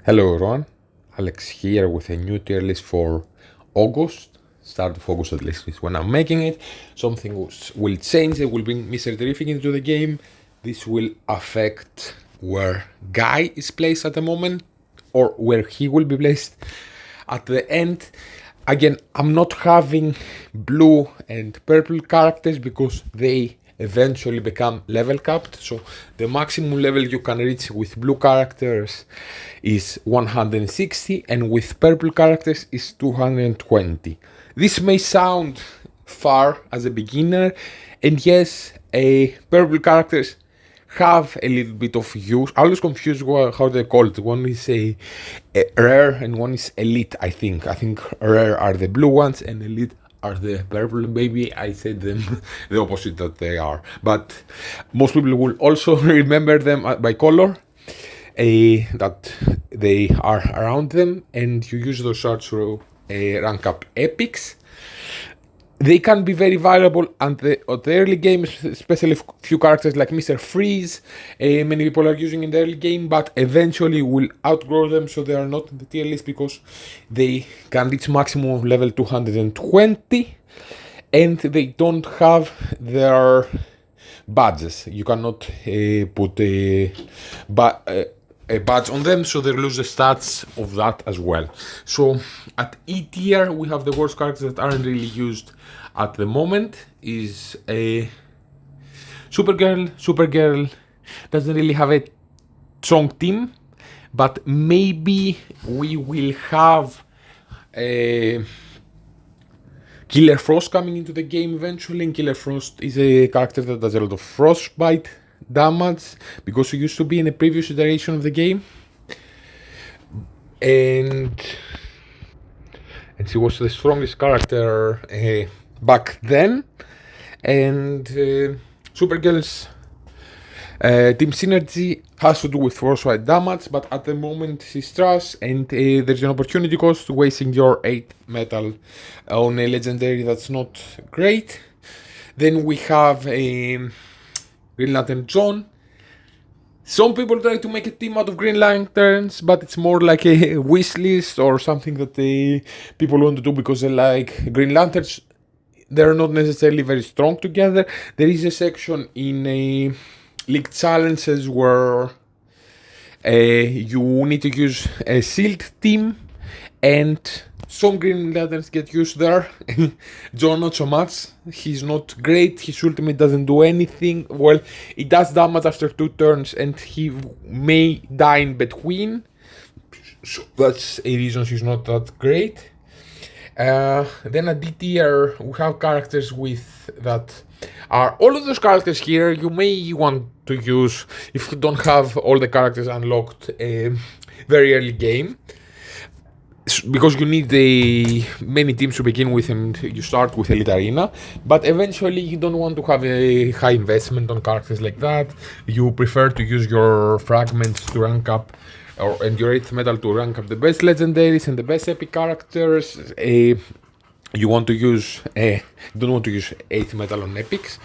Hello everyone, Alex here with a new tier list for August. Start of August at least is when I'm making it. Something will change, it will bring Mr. Terrific into the game. This will affect where Guy is placed at the moment, or where he will be placed at the end. Again, I'm not having blue and purple characters because they eventually become level capped. So the maximum level you can reach with blue characters is 160 and with purple characters is 220. This may sound far as a beginner, and yes, purple characters have a little bit of use. I always confuse how they call it. One is a rare and one is elite, I think. I think rare are the blue ones and elite are the purple. Maybe I said them the opposite that they are. But most people will also remember them by color. That they are around them, and you use those shards to rank up epics. They can be very valuable at the early game, especially few characters like Mr. Freeze. Many people are using in the early game, but eventually will outgrow them, so they are not in the tier list because they can reach maximum level 220 and they don't have their badges. You cannot put a badge on them, so they lose the stats of that as well. So at E tier, we have the worst characters that aren't really used at the moment is a Supergirl. Supergirl doesn't really have a strong team, but maybe we will have a Killer Frost coming into the game eventually, and Killer Frost is a character that does a lot of frostbite damage because he used to be in a previous iteration of the game, and she was the strongest character back then. And Supergirl's team synergy has to do with frostbite damage, but at the moment she's trash, and there's an opportunity cost to wasting your 8 metal on a legendary that's not great. Then we have a Green Lantern John. Some people try to make a team out of Green Lanterns, but it's more like a wish list or something that people want to do because they like Green Lanterns. They're not necessarily very strong together. There is a section in a League Challenges where you need to use a Shield team, and some Green Lanterns get used there. John not so much. He's not great. His ultimate doesn't do anything. Well, it does damage after 2 turns, and he may die in between. So that's a reason he's not that great. Then at D tier, we have characters with that are all of those characters here you may want to use if you don't have all the characters unlocked very early game, because you need many teams to begin with and you start with Elite Arena, but eventually you don't want to have a high investment on characters like that. You prefer to use your fragments to rank up and your 8th metal to rank up the best legendaries and the best epic characters. You want to use don't want to use 8th metal on epics,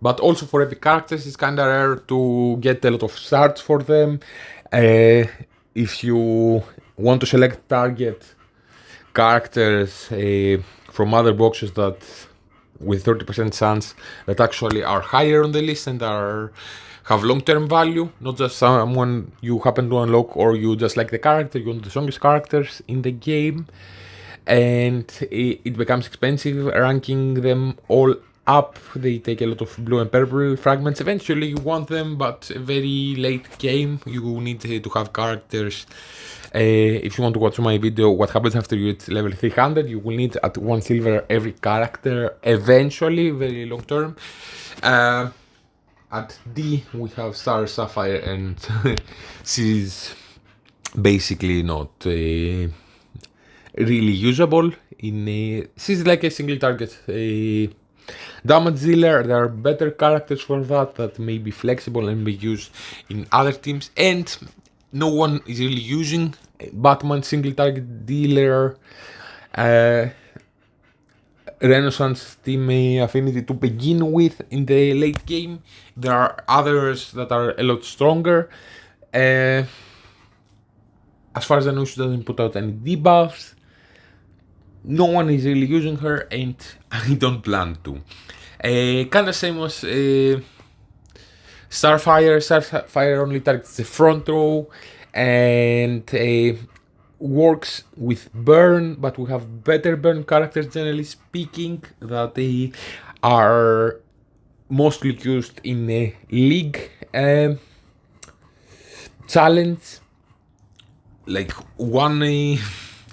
but also for epic characters it's kinda rare to get a lot of shards for them. If you want to select target characters from other boxes that with 30% chance that actually are higher on the list and have long-term value, not just someone you happen to unlock or you just like the character, you want the strongest characters in the game, and it becomes expensive ranking them all up. They take a lot of blue and purple fragments. Eventually you want them, but a very late game you need to have characters. If you want to watch my video what happens after you hit level 300, you will need at 1 silver every character eventually, very long term. At D we have Sapphire, and she's basically not really usable. She's like a single target damage dealer. There are better characters for that may be flexible and be used in other teams, and no one is really using Batman single target dealer. Renaissance team affinity to begin with in the late game. There are others that are a lot stronger. as far as I know, she doesn't put out any debuffs. No one is really using her, and I don't plan to. Kind of same as Starfire. Starfire only targets the front row and works with burn, but we have better burn characters generally speaking that they are mostly used in a league challenge. Like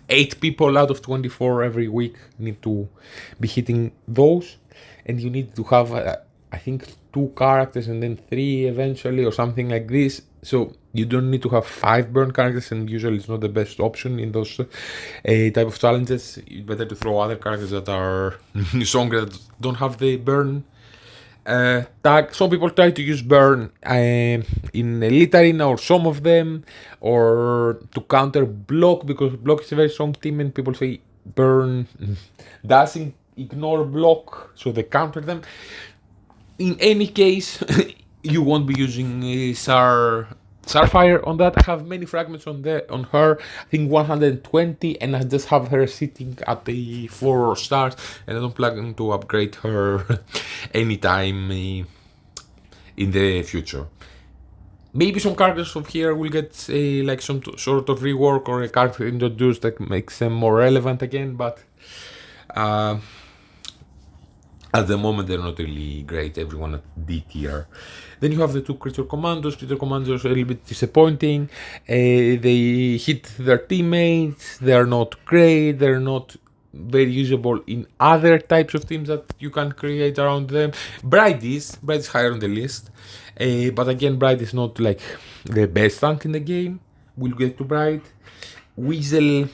8 people out of 24 every week need to be hitting those, and you need to have I think 2 characters and then 3 eventually or something like this. So you don't need to have 5 burn characters, and usually it's not the best option in those type of challenges. It's better to throw other characters that are stronger, that don't have the burn tag. Some people try to use burn in Elite Arena, or some of them, or to counter block, because block is a very strong team and people say burn doesn't ignore block, so they counter them. In any case, you won't be using Starfire on that. I have many fragments on her. I think 120, and I just have her sitting at the 4 stars, and I don't plan to upgrade her anytime in the future. Maybe some characters of here will get like some sort of rework, or a character introduced that makes them more relevant again, but at the moment they're not really great, everyone at D tier. Then you have the 2 creature commandos. Creature commandos are a little bit disappointing. They hit their teammates, they're not great, they're not very usable in other types of teams that you can create around them. Bride is higher on the list, but again, Bride is not like the best tank in the game. We'll get to Bride. Weasel,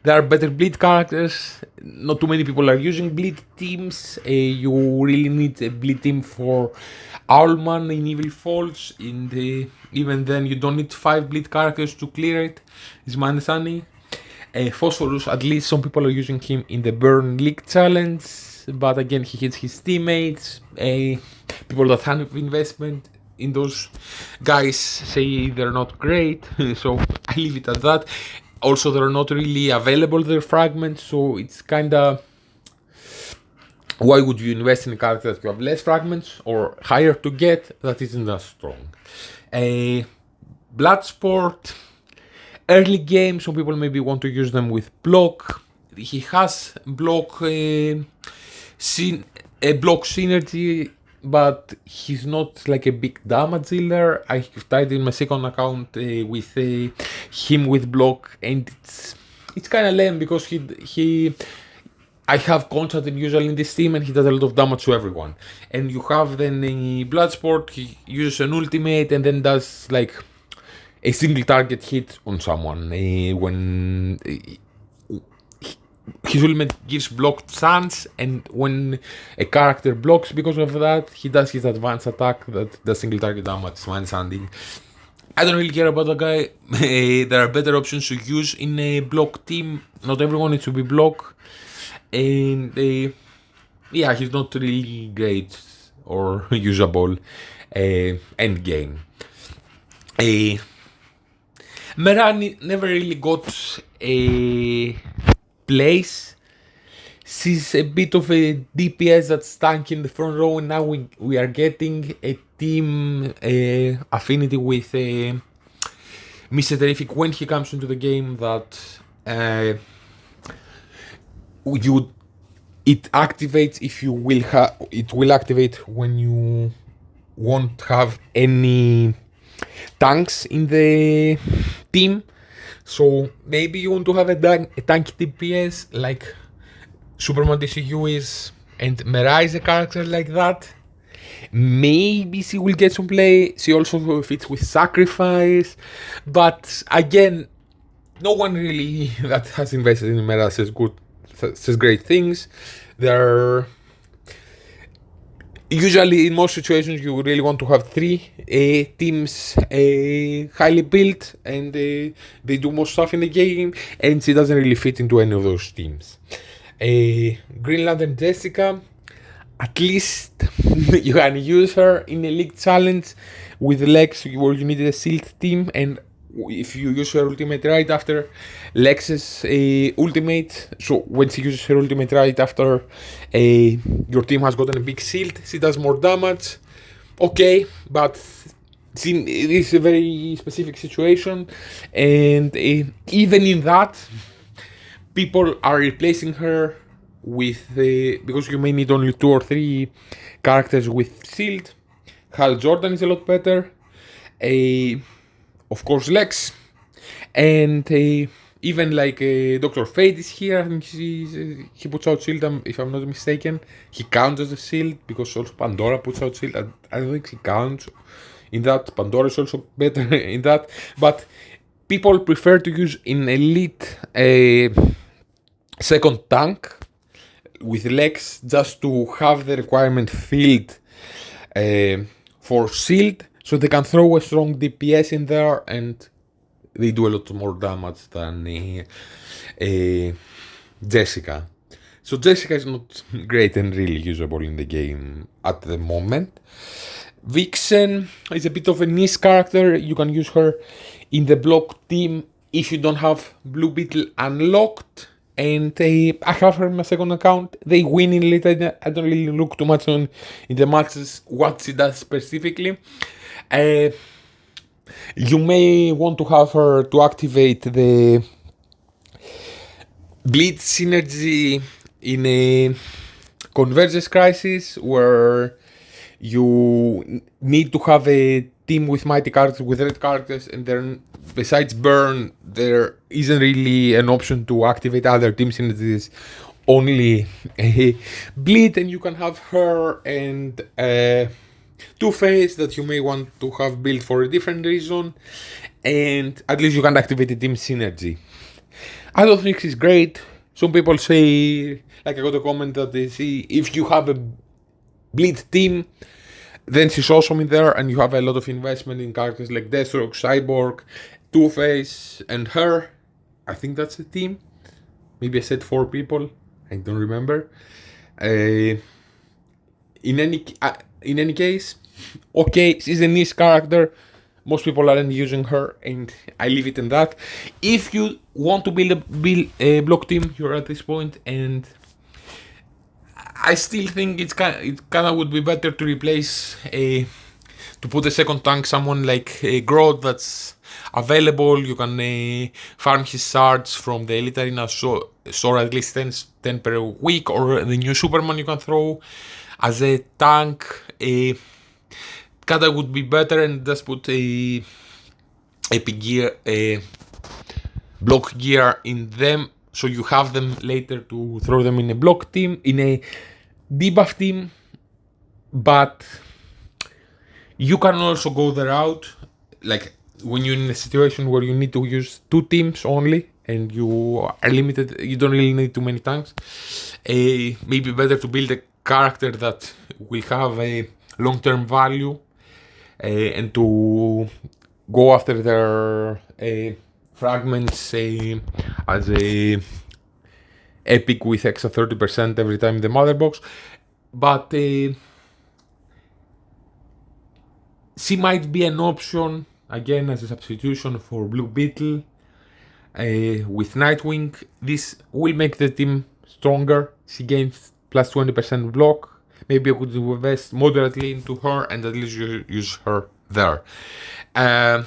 there are better bleed characters. Not too many people are using bleed teams. You really need a bleed team for Owlman in Evil Falls. Even then, you don't need 5 bleed characters to clear it, is my understanding. Phosphorus, at least some people are using him in the Burn League Challenge, but again, he hits his teammates. People that have investment in those guys say they're not great, so I leave it at that. Also, they're not really available, their fragments, so it's kinda... Why would you invest in a character that you have less fragments or higher to get that isn't as strong? Bloodsport, early game, some people maybe want to use them with block. He has block synergy, but he's not like a big damage dealer. I tried in my second account with him with block, and it's kind of lame because I have Constantine usually in this team, and he does a lot of damage to everyone. And you have then Bloodsport, he uses an ultimate and then does like a single target hit on someone when his ultimate gives blocked stance, and when a character blocks because of that, he does his advanced attack that does single target damage. It's my understanding. I don't really care about the guy. There are better options to use in a block team. Not everyone needs to be block. And yeah, he's not really great or usable end game. Mera never really got a place. She's a bit of a DPS that's tanky in the front row, and now we are getting a team affinity with Mr. Terrific when he comes into the game that it activates if you will it will activate when you won't have any tanks in the team. So maybe you want to have a tanky DPS like Superman DCU is, and Mera is a character like that. Maybe she will get some play. She also fits with Sacrifice, but again, no one really that has invested in Mera says great things. They're usually, in most situations, you really want to have 3 teams highly built, and they do more stuff in the game, and she doesn't really fit into any of those teams. Green Lantern Jessica, at least you can use her in a league challenge with Lex, where you need a sealed team, and if you use her ultimate right after Lex's ultimate, so when she uses her ultimate right after your team has gotten a big shield, she does more damage. Okay, but it is a very specific situation, and even in that, people are replacing her with because you may need only 2 or 3 characters with shield. Hal Jordan is a lot better. Of course, Lex, and even like Dr. Fate is here. I think he puts out shield, if I'm not mistaken. He counts as a shield because also Pandora puts out shield. I don't think he counts in that. Pandora is also better in that, but people prefer to use an elite second tank with Lex just to have the requirement filled for shield, so they can throw a strong DPS in there and they do a lot more damage than Jessica. So Jessica is not great and really usable in the game at the moment. Vixen is a bit of a niche character. You can use her in the block team if you don't have Blue Beetle unlocked. And I have her in my second account. They win in late. I don't really look too much on in the matches what she does specifically. You may want to have her to activate the bleed synergy in a convergence crisis where you need to have a team with mighty characters, with red characters, and then besides burn, there isn't really an option to activate other team synergies, only bleed, and you can have her and Two-Face that you may want to have built for a different reason, and at least you can activate the team synergy. I don't think she's great. Some people say, like I got a comment that they see, if you have a bleed team, then she's awesome in there, and you have a lot of investment in characters like Deathstroke, Cyborg, Two-Face, and her. I think that's a team. Maybe I said 4 people. I don't remember. In any case, okay, she's a niche character. Most people aren't using her, and I leave it in that. If you want to build a block team, you're at this point, and I still think it kind of would be better to replace to put a second tank, someone like Grodd that's available. You can farm his shards from the Elite Arena store at least 10 per week, or the new Superman you can throw as a tank. Kinda would be better, and just put a epic gear, block gear in them, so you have them later to throw them in a block team, in a debuff team. But you can also go the route, like when you're in a situation where you need to use 2 teams only, and you are limited, you don't really need too many tanks. Maybe better to build a character that will have a long-term value, and to go after their fragments as a epic with extra 30% every time the mother box. But she might be an option again as a substitution for Blue Beetle with Nightwing. This will make the team stronger. She gains plus 20% block. Maybe I could invest moderately into her and at least use her there. Then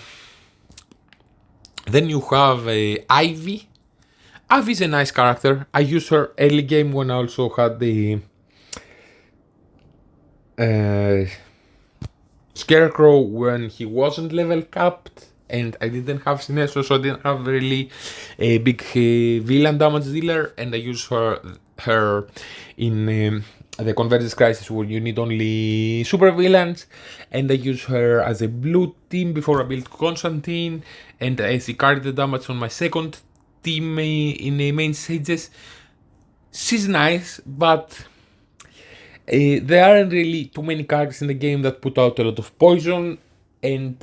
you have Ivy. Ivy is a nice character. I used her early game when I also had the Scarecrow when he wasn't level capped, and I didn't have Sinestro, so I didn't have really a big villain damage dealer, and I used her in the Convergence Crisis where you need only super villains, and I use her as a blue team before I built Constantine, and she carried the damage on my second team in the main stages. She's nice, but there aren't really too many characters in the game that put out a lot of poison, and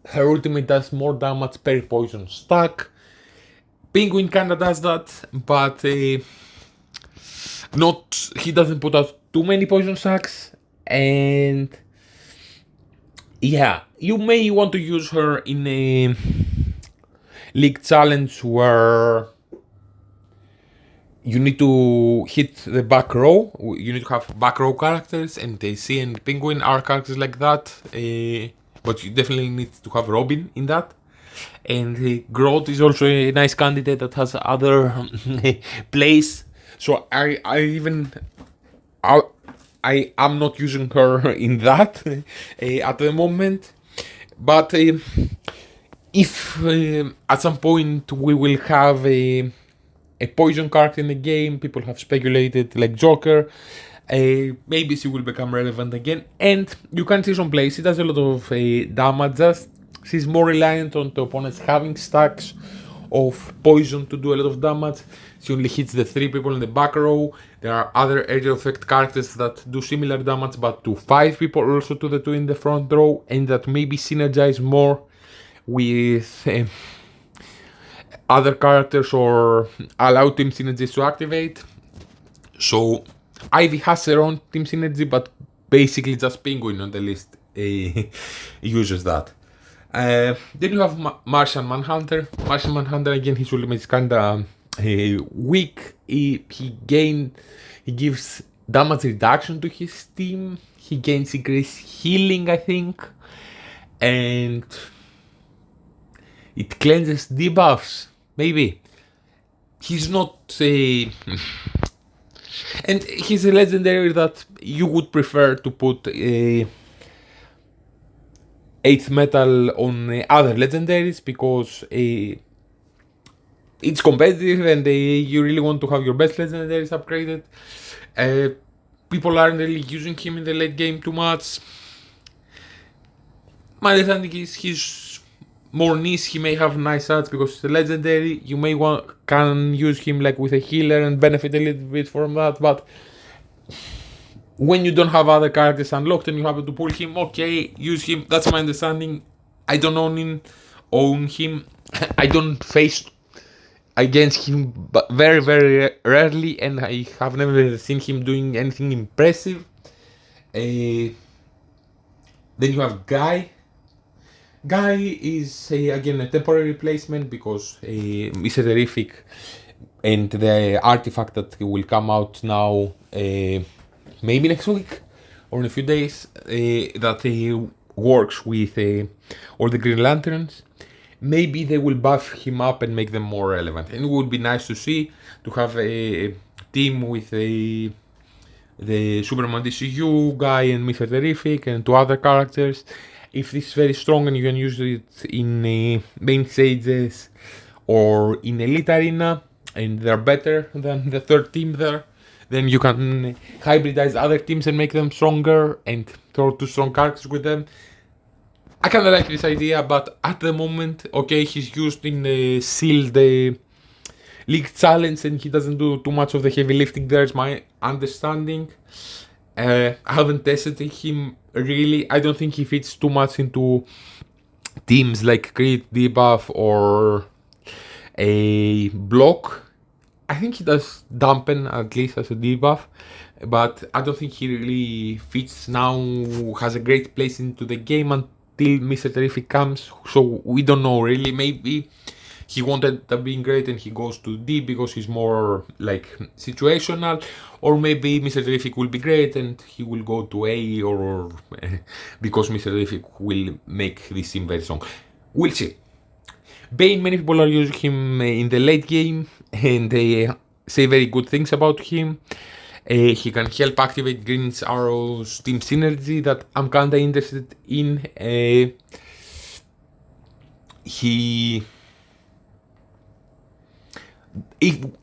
her ultimate does more damage per poison stack. Penguin kinda does that, but he doesn't put out too many poison stacks, and yeah, you may want to use her in league challenge where you need to hit the back row. You need to have back row characters, and AC and Penguin are characters like that. But you definitely need to have Robin in that. And Grodd is also a nice candidate that has other plays. So I am not using her in that at the moment. But if at some point we will have a poison character in the game, people have speculated like Joker, maybe she will become relevant again. And you can see some plays, she does a lot of damage, just she's more reliant on the opponents having stacks of poison to do a lot of damage. She only hits the 3 people in the back row. There are other area effect characters that do similar damage but to 5 people, also to the 2 in the front row, and that maybe synergize more with other characters or allow team synergies to activate. So Ivy has her own team synergy, but basically just Penguin on the list uses that. Then you have Martian Manhunter. Martian Manhunter, again, his ultimate is kinda weak. He gives damage reduction to his team. He gains increased healing, I think, and it cleanses debuffs. Maybe he's not a and he's a legendary that you would prefer to put 8th metal on other legendaries, because it's competitive and you really want to have your best legendaries upgraded. People aren't really using him in the late game too much. My understanding is he's more niche. He may have nice ads because it's a legendary. You may can use him like with a healer and benefit a little bit from that, but when you don't have other characters unlocked and you have to pull him, okay, use him. That's my understanding. I don't own him. I don't face against him, but very, very rarely, and I have never seen him doing anything impressive. Then you have Guy. Guy is again a temporary replacement because Mr. Terrific and the artifact that will come out now, maybe next week or in a few days, that works with all the Green Lanterns. Maybe they will buff him up and make them more relevant, and it would be nice to see, to have a team with the Superman DCU guy and Mr. Terrific and 2 other characters. If this is very strong and you can use it in main stages or in Elite Arena and they're better than the 3rd team there, then you can hybridize other teams and make them stronger and throw 2 strong characters with them. I kinda like this idea, but at the moment, okay, he's used in the sealed league challenge and he doesn't do too much of the heavy lifting there, is my understanding. I haven't tested him really. I don't think he fits too much into teams like Crit, Debuff or a Block. I think he does dampen at least as a debuff, but I don't think he really fits now, has a great place into the game until Mr. Terrific comes, so we don't know really. Maybe he wanted to be great and he goes to D because he's more like situational, or maybe Mr. Terrific will be great and he will go to A, or because Mr. Terrific will make this team very strong. We'll see. Bane, many people are using him in the late game and they say very good things about him. He can help activate Green Arrow's team synergy that I'm kinda interested in.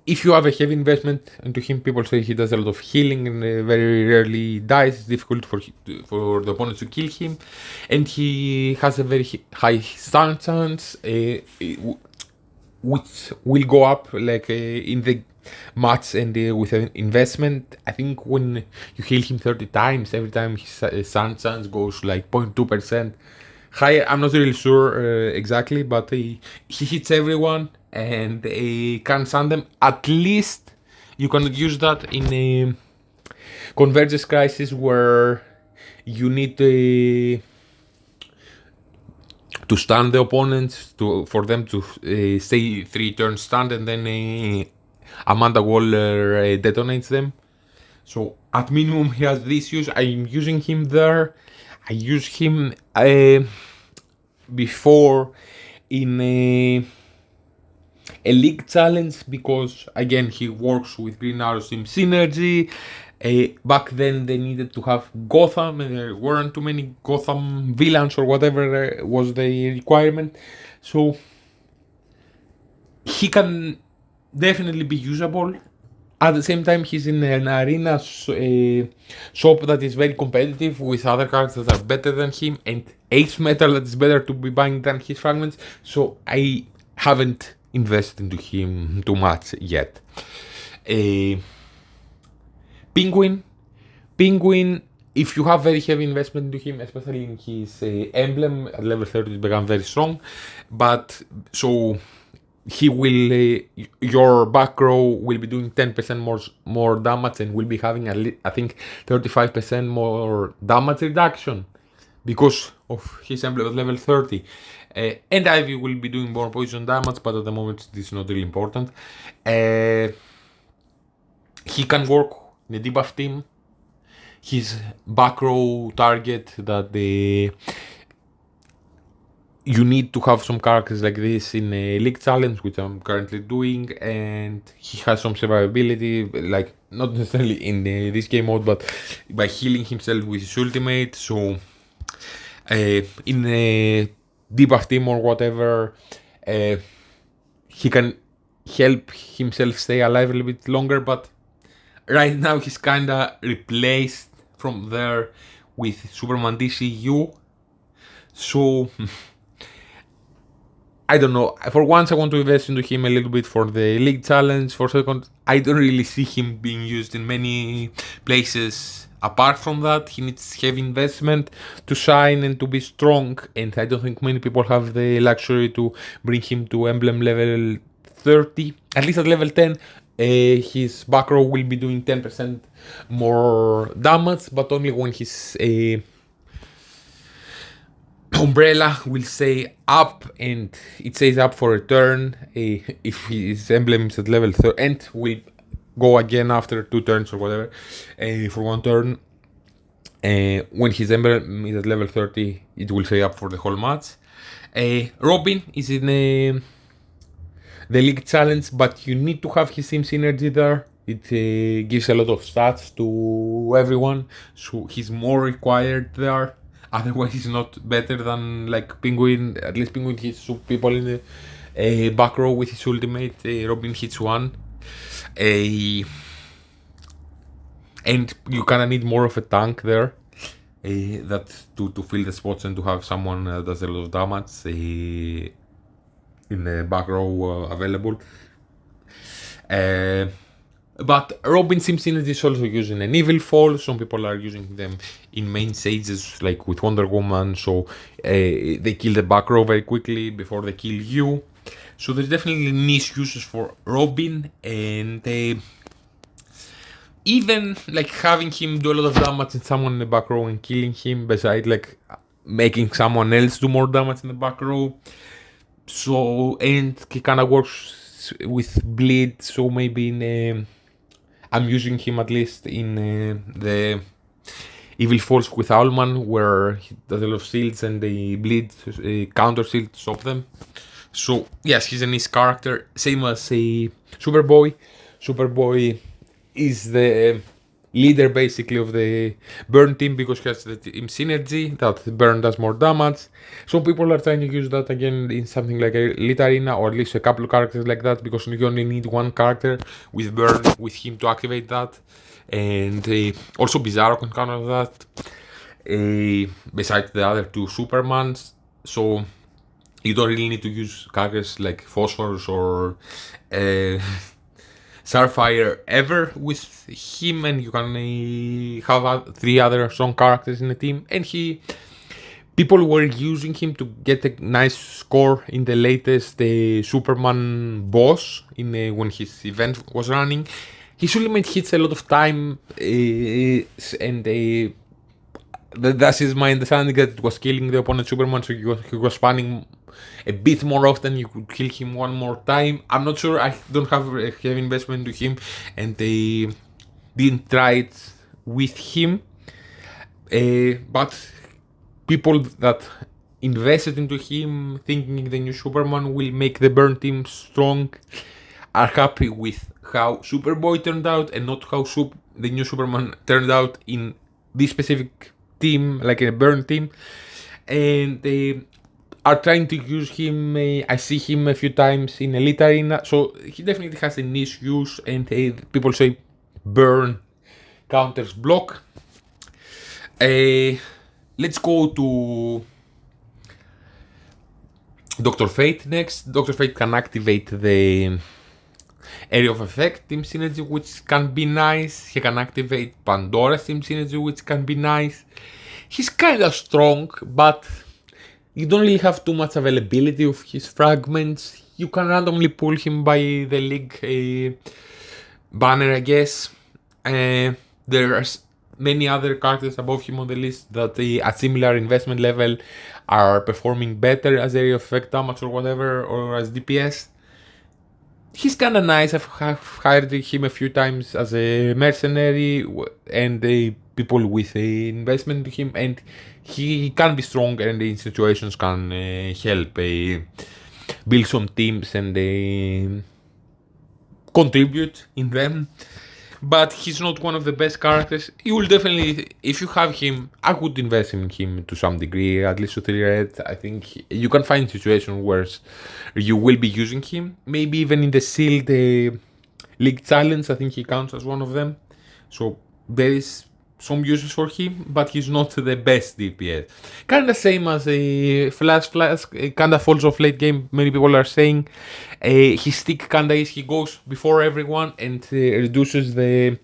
If you have a heavy investment into him, people say he does a lot of healing and very rarely dies. It's difficult for the opponent to kill him, and he has a very high stun chance, which will go up like in the match and with an investment. I think when you heal him 30 times, every time his stun chance goes like 0.2% higher. I'm not really sure exactly, but he hits everyone and can stun them. At least you can use that in a Convergence Crisis where you need to stun the opponents, for them to stay 3 turns stunned, and then Amanda Waller detonates them. So at minimum he has this use. I'm using him there. I use him before in a league challenge because again he works with Green Arrow's team synergy. Back then they needed to have Gotham and there weren't too many Gotham villains or whatever was the requirement. So he can definitely be usable. At the same time, he's in an arena shop that is very competitive with other characters that are better than him and Ace Metal that is better to be buying than his fragments. So I haven't invested into him too much yet. Penguin, if you have very heavy investment into him, especially in his emblem at level 30, it becomes very strong. But so he will, your back row will be doing 10% more damage and will be having I think 35% more damage reduction because of his emblem at level 30. And Ivy will be doing more poison damage, but at the moment this is not really important. He can work in a debuff team. His back row target that you need to have some characters like this in a league challenge, which I'm currently doing, and he has some survivability, like not necessarily in this game mode, but by healing himself with his ultimate. So in a debuff team or whatever, he can help himself stay alive a little bit longer, but right now he's kinda replaced from there with Superman DCU. So I don't know. For once I want to invest into him a little bit for the league challenge. For second, I don't really see him being used in many places. Apart from that, he needs heavy investment to shine and to be strong, and I don't think many people have the luxury to bring him to emblem level 30. At least at level 10, his back row will be doing 10% more damage, but only when his umbrella will stay up, and it stays up for a turn. If his emblem is at level 30 and will go again after 2 turns or whatever for 1 turn. When his emblem is at level 30, it will stay up for the whole match. Robin is in the league challenge, but you need to have his team synergy there. It gives a lot of stats to everyone, so he's more required there. Otherwise, he's not better than like Penguin. At least Penguin hits 2 people in the back row with his ultimate. Robin hits 1. And you kinda need more of a tank there. That to fill the spots and to have someone that does a lot of damage in the back row available. But Robin Sim Synergy is also using an Evil Fall. Some people are using them in main stages, like with Wonder Woman, so they kill the back row very quickly before they kill you. So there's definitely niche uses for Robin, and even like having him do a lot of damage in someone in the back row and killing him, besides like making someone else do more damage in the back row. So, and he kinda works with bleed, so maybe I'm using him at least in the Evil Falls with Owlman, where he does a lot of shields and the bleed counter shield to stop them. So yes, he's a nice character, same as Superboy. Superboy is the leader basically of the Burn team because he has the team synergy that Burn does more damage. Some people are trying to use that again in something like a Elite Arena, or at least a couple of characters like that, because you only need 1 character with Burn with him to activate that. And also Bizarro can counter that, besides the other 2 Supermans. So you don't really need to use characters like Phosphorus or Starfire ever with him, and you can have 3 other strong characters in the team. And people were using him to get a nice score in the latest Superman boss when his event was running. His ultimate hits a lot of time, and That is my understanding, that it was killing the opponent Superman, so he was spamming a bit more often. You could kill him one more time. I'm not sure. I don't have a heavy investment into him, and they didn't try it with him. But people that invested into him, thinking the new Superman will make the Burn team strong, are happy with how Superboy turned out and not how the new Superman turned out in this specific team, like a Burn team. And they are trying to use him. I see him a few times in Elite Arena, so he definitely has a niche use, and people say Burn counters block. Let's go to Dr. Fate next. Dr. Fate can activate the Area of Effect Team Synergy, which can be nice. He can activate Pandora's Team Synergy, which can be nice. He's kinda strong, but you don't really have too much availability of his fragments. You can randomly pull him by the League banner, I guess. There are many other characters above him on the list that at similar investment level are performing better as Area of Effect damage or whatever, or as DPS. He's kinda nice. I've hired him a few times as a mercenary, and people with investment to him, and he can be strong and in situations can help build some teams and contribute in them. But he's not one of the best characters. You will definitely, if you have him, I would invest in him to some degree, at least to 3 red. I think you can find situations where you will be using him. Maybe even in the sealed League Challenge, I think he counts as one of them. So there is some uses for him, but he's not the best DPS. Kinda same as a Flash, kinda falls off late game, many people are saying. His stick kinda is, he goes before everyone and reduces the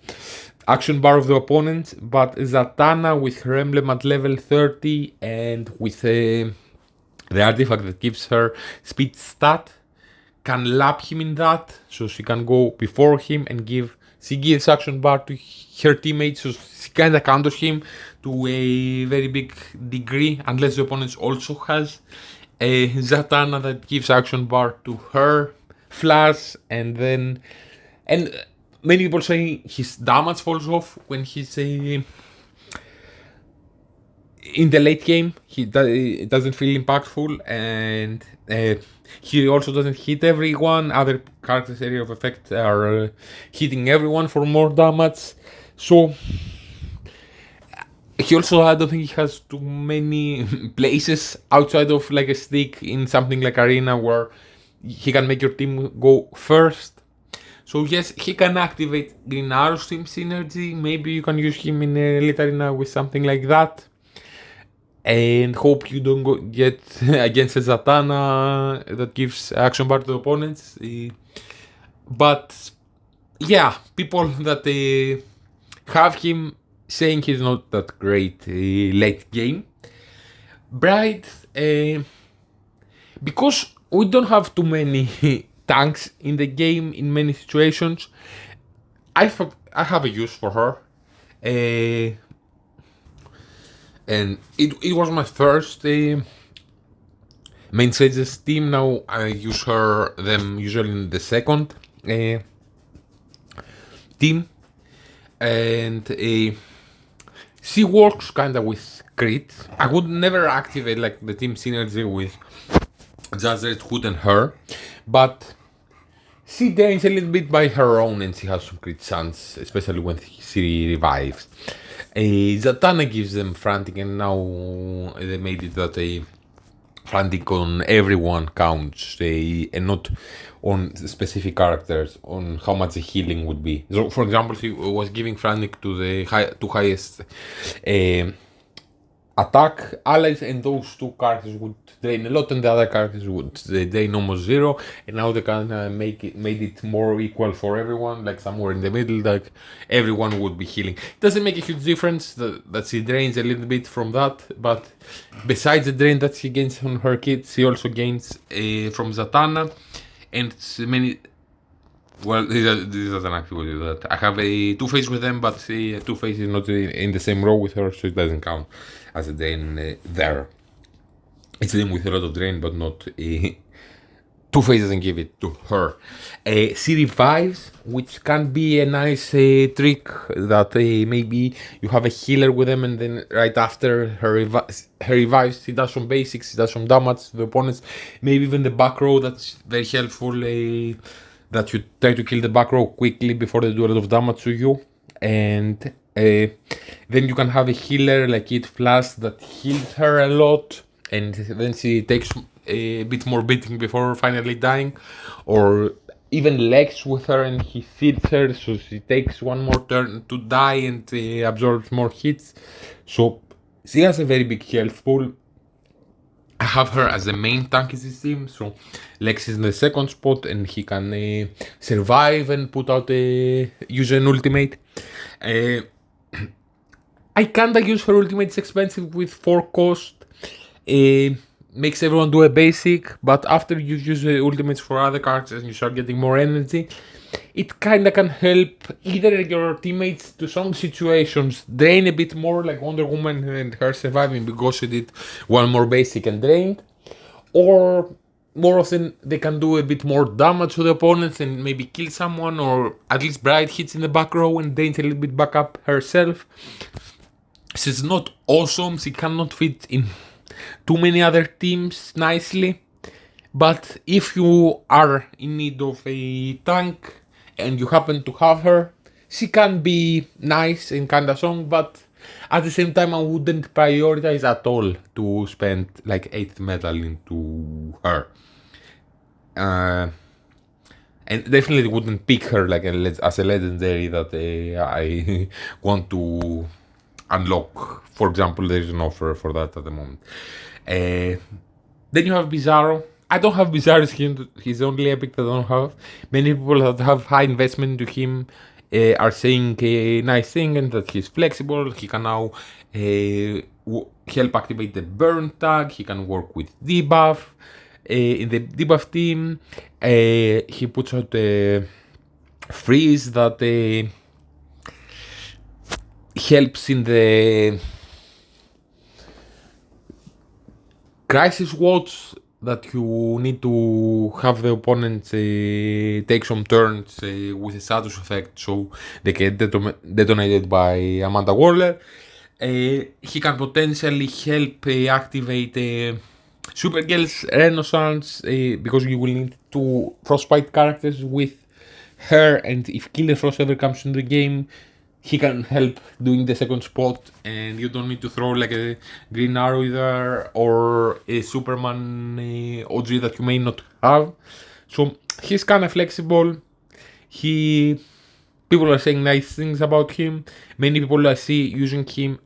action bar of the opponent, but Zatanna with her emblem at level 30 and with the artifact that gives her speed stat, can lap him in that, so she can go before him and she gives action bar to her teammates, so she kinda counters him to a very big degree, unless the opponent also has a Zatanna that gives action bar to her Flash, and many people say his damage falls off when he's in the late game. It doesn't feel impactful, and he also doesn't hit everyone. Other characters' Area of Effect are hitting everyone for more damage. So he also, I don't think he has too many places outside of like a stick in something like Arena where he can make your team go first. So yes, he can activate Green Arrow's Team Synergy. Maybe you can use him in Elite Arena with something like that. And hope you don't get against a Zatanna that gives action bar to the opponents. But yeah, people that have him saying he's not that great late game. Bright, because we don't have too many tanks in the game in many situations, I have a use for her. And it was my first main Sages team. Now I use them usually in the second team, and she works kinda with crit. I would never activate like the team synergy with just Red Hood and her, but she drains a little bit by her own, and she has some crit chance, especially when she revives. Zatanna gives them frantic, and now they made it that frantic on everyone counts, and not on specific characters, on how much the healing would be. So, for example, she was giving frantic to the two highest attack allies, and those two characters would drain a lot, and the other characters would drain almost zero. And now they can made it more equal for everyone, like somewhere in the middle, like everyone would be healing. It doesn't make a huge difference that she drains a little bit from that, but besides the drain that she gains on her kit, she also gains from Zatanna, and Well, this doesn't actually do that. I have a Two-Face with them, but Two-Face is not in the same row with her, so it doesn't count as a drain there. It's them with a lot of drain, but not a. Two-Face doesn't give it to her. She revives, which can be a nice trick that maybe you have a healer with them, and then right after her revives, she does some basics, she does some damage to the opponents. Maybe even the back row, that's very helpful. That you try to kill the back row quickly before they do a lot of damage to you. And then you can have a healer like It Flash that heals her a lot, and then she takes a bit more beating before finally dying, or even Lex with her and he feeds her, so she takes one more turn to die and absorbs more hits. So she has a very big health pool. I have her as the main tank in this team, so Lex is in the second spot and he can survive and put out use an ultimate. I kinda use her ultimate, it's expensive with 4 cost. Makes everyone do a basic, but after you use the ultimates for other characters and you start getting more energy, it kinda can help either your teammates to some situations drain a bit more, like Wonder Woman and her surviving because she did one more basic and drained, or more often they can do a bit more damage to the opponents and maybe kill someone, or at least Bright hits in the back row and drains a little bit back up herself. She's not awesome, she cannot fit in too many other teams nicely, but if you are in need of a tank and you happen to have her, she can be nice and kinda strong, but at the same time I wouldn't prioritize at all to spend like 8th metal into her. And definitely wouldn't pick her like as a legendary that I want to unlock. For example, there is an offer for that at the moment. Then you have Bizarro. I don't have Bizarro skin. He's the only epic that I don't have. Many people that have high investment into him are saying a nice thing and that he's flexible. He can now help activate the burn tag. He can work with debuff. In the debuff team, he puts out a freeze that helps in the crisis watch that you need to have the opponents take some turns with a status effect so they get detonated by Amanda Waller. He can potentially help activate Supergirl's Renaissance because you will need 2 Frostbite characters with her, and if Killer Frost ever comes in the game, he can help doing the second spot, and you don't need to throw like a Green Arrow either or a Superman OG that you may not have. So he's kind of flexible. People are saying nice things about him. Many people I see using him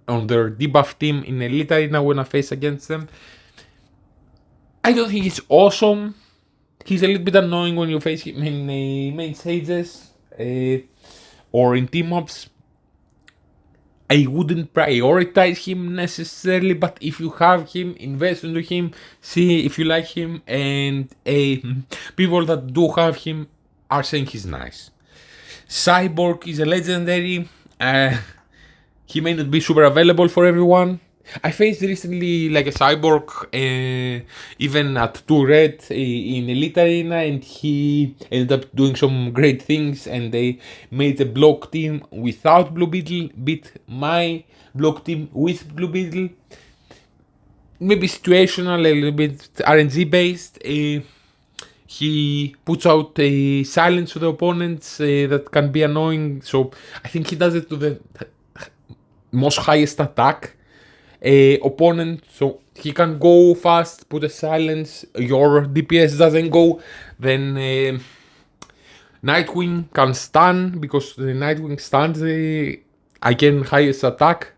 on their debuff team in Elite Arena when I face against them. I don't think he's awesome. He's a little bit annoying when you face him in main stages or in team-ups. I wouldn't prioritize him necessarily, but if you have him, invest into him, see if you like him, and people that do have him are saying he's nice. Cyborg is a legendary. He may not be super available for everyone. I faced recently like a Cyborg even at 2 red in Elite Arena, and he ended up doing some great things, and they made a block team without Blue Beetle beat my block team with Blue Beetle. Maybe situational, a little bit RNG based. He puts out a silence to the opponents that can be annoying, so I think he does it to the most highest attack opponent, so he can go fast, put a silence, your DPS doesn't go, then Nightwing can stun, because the Nightwing stuns again highest attack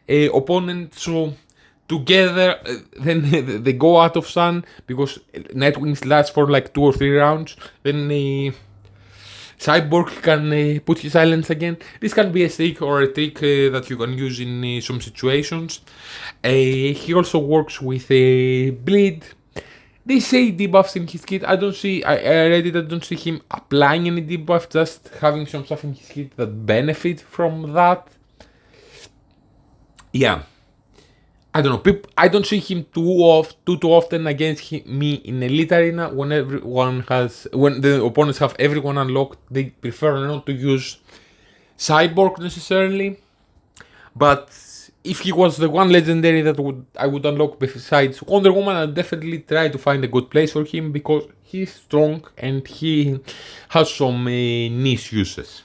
opponent, so together then they go out of stun, because Nightwings last for like 2 or 3 rounds, then Cyborg can put his silence again. This can be a stick or a trick that you can use in some situations. He also works with Bleed. They say debuffs in his kit. I read it, I don't see him applying any debuff, just having some stuff in his kit that benefit from that. Yeah. I don't know. I don't see him too often against me in Elite Arena. When the opponents have everyone unlocked, they prefer not to use Cyborg necessarily. But if he was the one legendary that I would unlock besides Wonder Woman, I'd definitely try to find a good place for him because he's strong and he has some niche uses.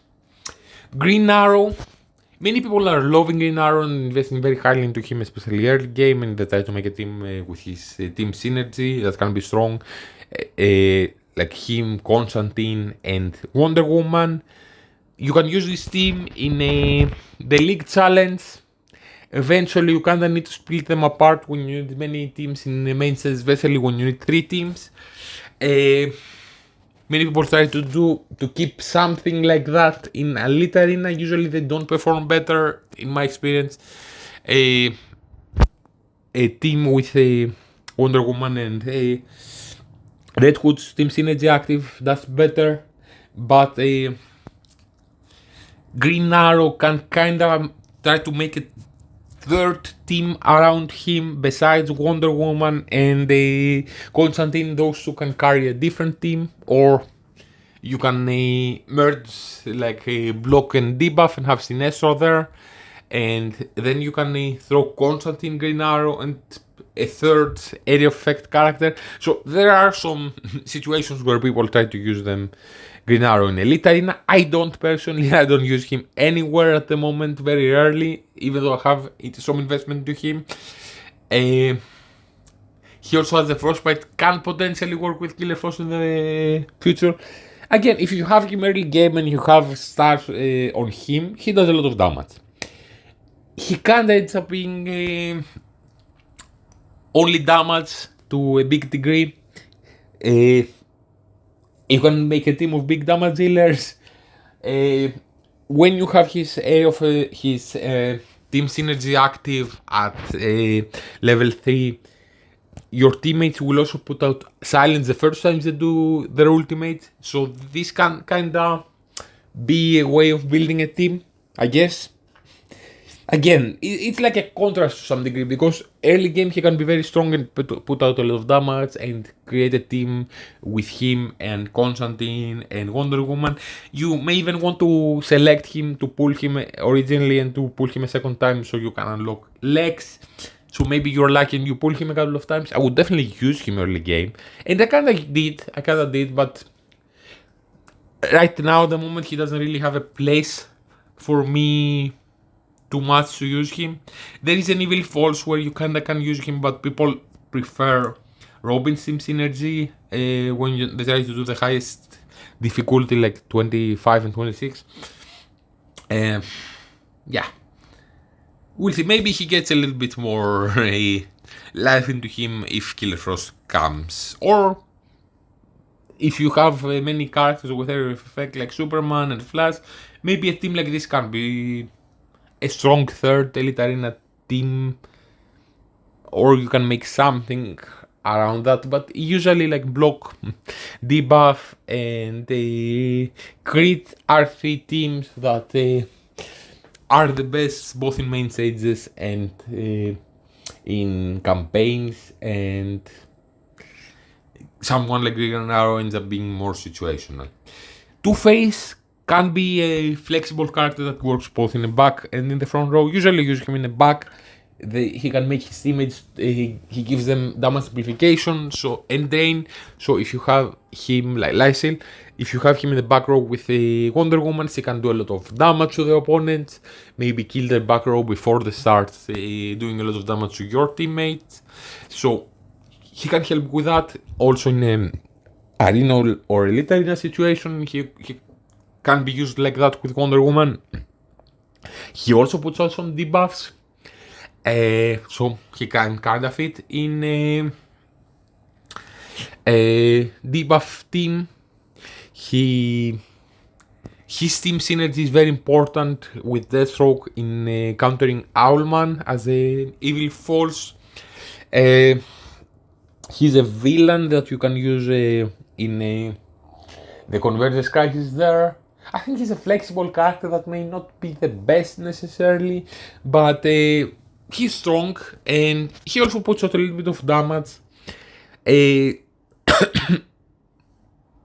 Green Arrow. Many people are loving Green Arrow and investing very highly into him, especially early game, and they try to make a team with his team synergy that can be strong, like him, Constantine, and Wonder Woman. You can use this team in the League Challenge. Eventually, you kind of need to split them apart when you need many teams in the main stage, especially when you need 3 teams. Many people try to keep something like that in Elite Arena. Usually they don't perform better, in my experience. A team with a Wonder Woman and a Red Hood's team synergy active does better, but a Green Arrow can kind of try to make a third team around him besides Wonder Woman and Constantine. Those two can carry a different team, or you can merge like a block and debuff and have Sinestro there, and then you can throw Constantine, Green Arrow, and a third area of effect character. So there are some situations where people try to use them. Green Arrow in Elite Arena. I don't personally. I don't use him anywhere at the moment, very rarely, even though I have some investment into him. He also has the Frostbite, can potentially work with Killer Frost in the future. Again, if you have him early game and you have stars on him, he does a lot of damage. He kinda ends up being only damage to a big degree. You can make a team of big damage dealers. When you have his his team synergy active at level 3, your teammates will also put out silence the first time they do their ultimate. So this can kinda be a way of building a team, I guess. Again, it's like a contrast to some degree, because early game he can be very strong and put out a lot of damage and create a team with him and Constantine and Wonder Woman. You may even want to select him to pull him originally and to pull him a second time so you can unlock Lex. So maybe you're lucky and you pull him a couple of times. I would definitely use him early game. And I kinda did, but right now, at the moment, he doesn't really have a place for me too much to use him. There is an Evil Falls where you kinda can use him, but people prefer Robin's team synergy when they try to do the highest difficulty, like 25 and 26. Yeah. We'll see. Maybe he gets a little bit more life into him if Killer Frost comes. Or if you have many characters with area of effect like Superman and Flash, maybe a team like this can be a strong third Elite Arena team, or you can make something around that. But usually, like block, debuff, and crit are 3 teams that are the best both in main stages and in campaigns, and someone like Green Arrow ends up being more situational. Two-Face can be a flexible character that works both in the back and in the front row. Usually use him in the back. He can make his teammates, he gives them damage amplification and drain. So if you have him like Lysil, if you have him in the back row with a Wonder Woman, he can do a lot of damage to the opponents. Maybe kill their back row before they start doing a lot of damage to your teammates. So he can help with that. Also in an arena or Elite Arena situation, he can be used like that with Wonder Woman. He also puts out some debuffs, so he can kind of fit in a debuff team. His team synergy is very important with Deathstroke in countering Owlman as a Evil Falls. He's a villain that you can use in the Convergence Crisis there. I think he's a flexible character that may not be the best necessarily, but he's strong and he also puts out a little bit of damage.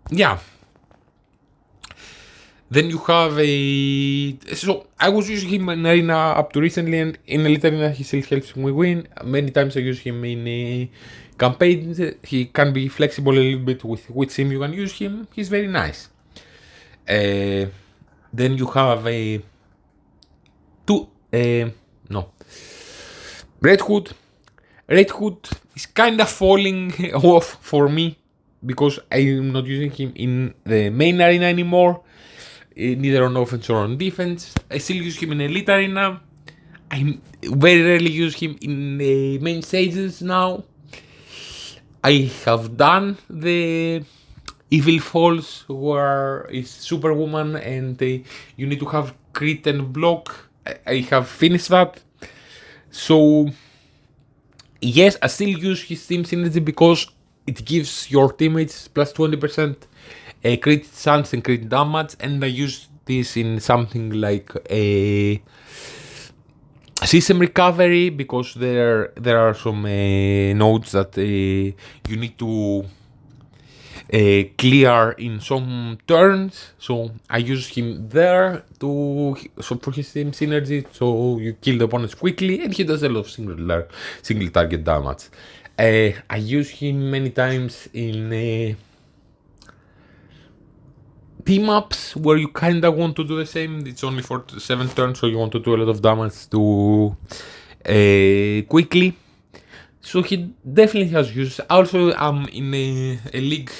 Yeah. Then you have a... So, I was using him in Arena up to recently, and in Elite Arena he still helps me win. Many times I use him in campaigns. He can be flexible a little bit with which team you can use him. He's very nice. Then you have a... Red Hood. Red Hood is kinda falling off for me because I'm not using him in the main arena anymore. Neither on offense or on defense. I still use him in Elite Arena. I very rarely use him in the main stages now. I have done the Evil Falls where it's Superwoman and you need to have crit and block. I have finished that. So yes, I still use his team synergy because it gives your teammates plus 20% crit chance and crit damage, and I use this in something like a system recovery because there are some nodes that you need to clear in some turns, so I use him there for his team synergy, so you kill the opponents quickly and he does a lot of single target damage. I use him many times in team ups where you kinda want to do the same. It's only for 7 turns, so you want to do a lot of damage to quickly. So he definitely has use. Also, I'm in a league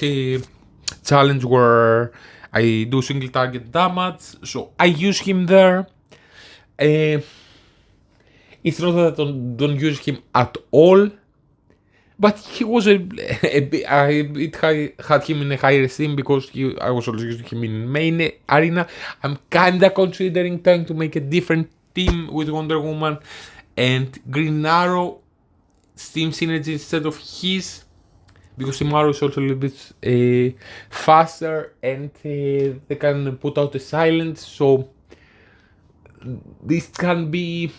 challenge where I do single target damage, so I use him there. It's not that I don't use him at all, but he was I had him in a higher esteem because I was also using him in main arena. I'm kinda considering trying to make a different team with Wonder Woman and Green Arrow team synergy instead of his, because Tomorrow is also a little bit faster and they can put out a silence, so this can be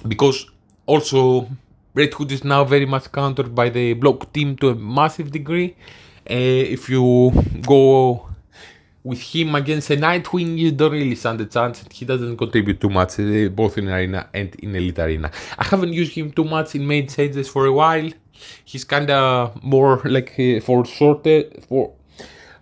because also Red Hood is now very much countered by the block team to a massive degree. If you go with him against a Nightwing, you don't really stand a chance. He doesn't contribute too much, both in Arena and in Elite Arena. I haven't used him too much in main stages for a while. He's kinda more like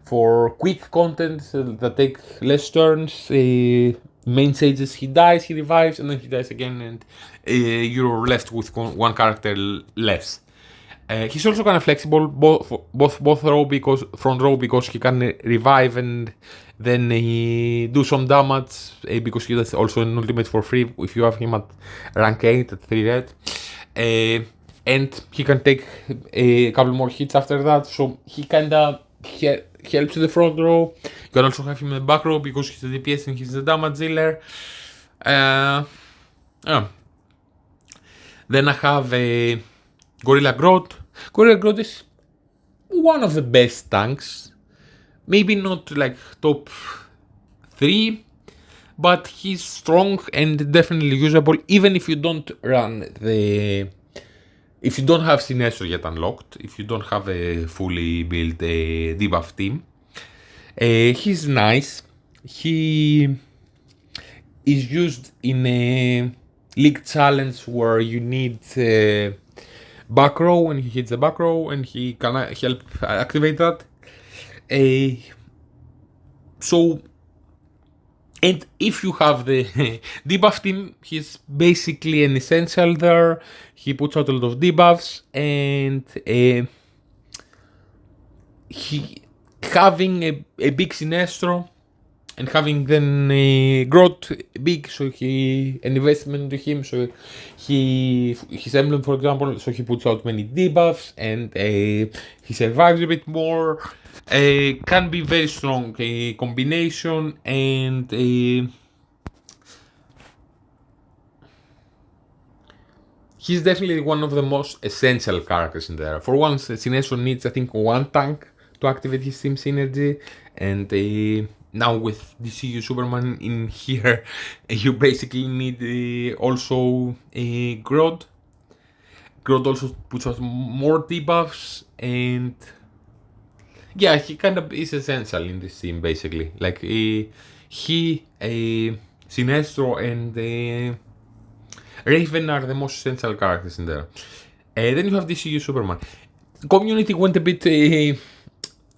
for quick content that take less turns. Main stages, he dies, he revives, and then he dies again, and you're left with one character less. He's also kind of flexible, both row because front row because he can revive and then he do some damage because he does also an ultimate for free if you have him at rank 8 at 3 red, and he can take a couple more hits after that. So he kinda helps the front row. You can also have him in the back row because he's a DPS and he's a damage dealer. Then I have a Gorilla Grodd. Gorilla Grodd is one of the best tanks. Maybe not like top 3, but he's strong and definitely usable even if you don't run if you don't have Sinestro yet unlocked, if you don't have a fully built debuff team. He's nice. He is used in a league challenge where you need back row, and he hits the back row and he can help activate that. So, and if you have the debuff team, he's basically an essential there. He puts out a lot of debuffs, and he having a big Sinestro and having then Grodd big, so an investment into him, so his emblem, for example, so he puts out many debuffs and he survives a bit more. Can be very strong combination, and he's definitely one of the most essential characters in there. For once, Sinestro needs, I think, one tank to activate his team synergy, and now with DCU Superman in here, you basically need also a Grodd. Grodd also puts out more debuffs, and yeah, he kind of is essential in this team basically. Like Sinestro, and Raven are the most essential characters in there. Then you have DCU Superman. Community went a bit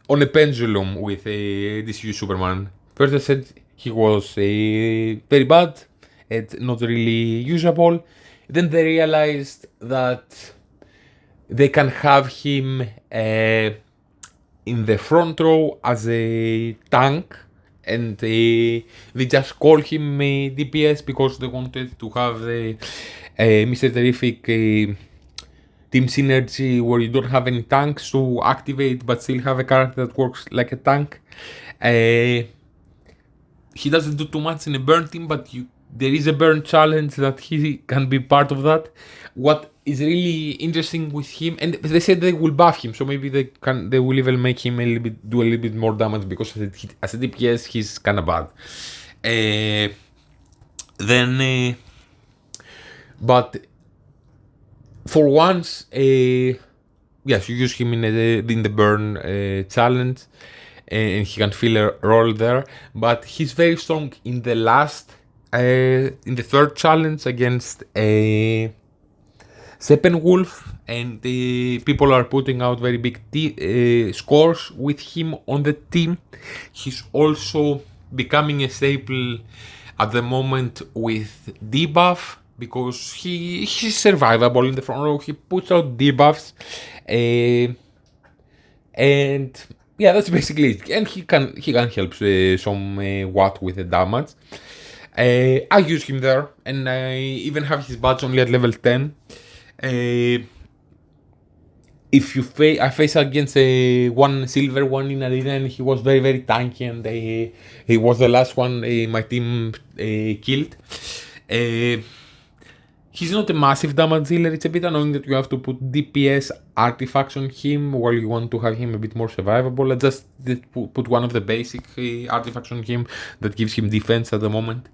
on a pendulum with DCU Superman. First they said he was very bad and not really usable. Then they realized that they can have him in the front row as a tank, and they just call him DPS because they wanted to have the Mr. Terrific team synergy where you don't have any tanks to activate but still have a character that works like a tank. He doesn't do too much in a burn team, but there is a burn challenge that he can be part of that. What is really interesting with him, and they said they will buff him, so maybe they will even make him do a little bit more damage, because as a DPS he's kind of bad. But for once, yes, you use him in the burn challenge, and he can fill a role there. But he's very strong in the in the third challenge against Steppenwolf, and people are putting out very big scores with him on the team. He's also becoming a staple at the moment with debuff, because he's survivable in the front row. He puts out debuffs, and yeah, that's basically it. And he can help somewhat with the damage. I use him there, and I even have his badge only at level 10. If you I face against one silver one in arena, and he was very, very tanky, and he was the last one my team killed. He's not a massive damage dealer. It's a bit annoying that you have to put DPS artifacts on him while you want to have him a bit more survivable. I just put one of the basic artifacts on him that gives him defense at the moment,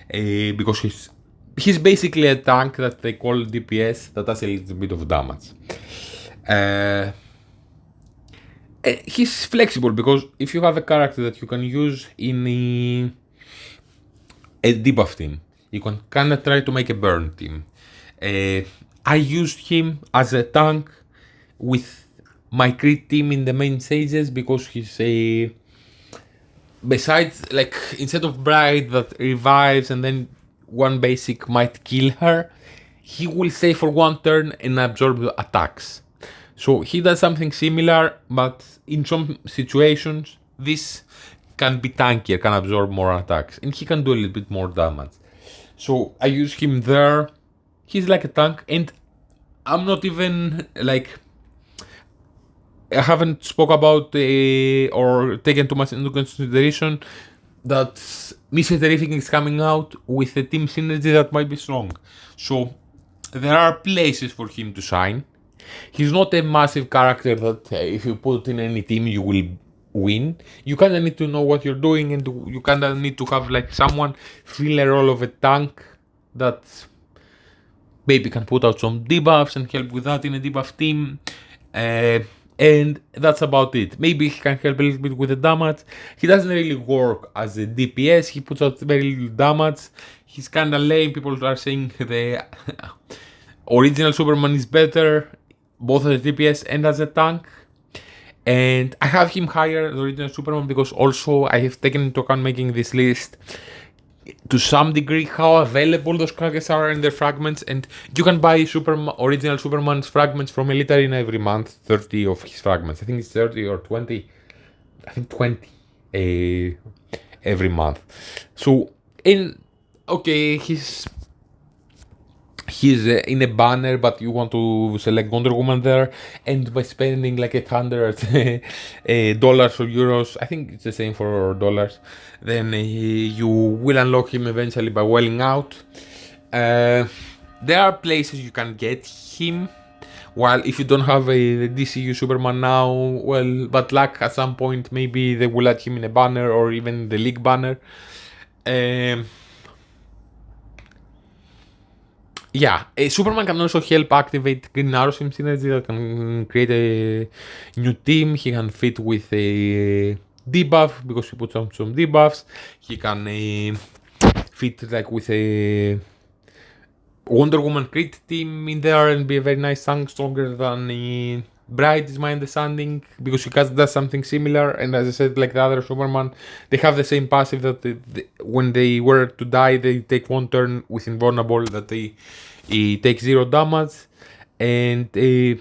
because he's basically a tank that they call DPS that does a little bit of damage. He's flexible, because if you have a character that you can use in a debuff team, you can kind of try to make a burn team. I used him as a tank with my crit team in the main stages, because he's besides, like, instead of Bride that revives and then one basic might kill her, he will stay for one turn and absorb the attacks. So he does something similar, but in some situations this can be tankier, can absorb more attacks, and he can do a little bit more damage. So I use him there. He's like a tank, and I'm not even like, I haven't spoke about or taken too much into consideration that Mr. Terrific is coming out with a team synergy that might be strong. So there are places for him to shine. He's not a massive character that if you put in any team you will win. You kind of need to know what you're doing, and you kind of need to have like someone fill a role of a tank that maybe can put out some debuffs and help with that in a debuff team. And that's about it. Maybe he can help a little bit with the damage. He doesn't really work as a DPS. He puts out very little damage. He's kind of lame. People are saying the original Superman is better, both as a DPS and as a tank. And I have him higher, the original Superman, because also I have taken into account making this list to some degree how available those characters are and their fragments, and you can buy original Superman's fragments from Elite Arena every month, 30 of his fragments. I think it's 30 or 20. I think 20 every month. So, he's in a banner, but you want to select Wonder Woman there, and by spending like $800 or euros, I think it's the same for dollars, then you will unlock him eventually by welling out. there are places you can get him. While if you don't have a DCU Superman now, well, but luck, at some point maybe they will add him in a banner or even the League banner. Yeah, Superman can also help activate Green Arrow Sim synergy that can create a new team. He can fit with a debuff because he puts on some debuffs. He can fit like with a Wonder Woman crit team in there and be a very nice tank, stronger than Bright is my understanding, because she does something similar. And as I said, like the other Superman, they have the same passive that when they were to die, they take one turn with invulnerable that they take 0 damage, and this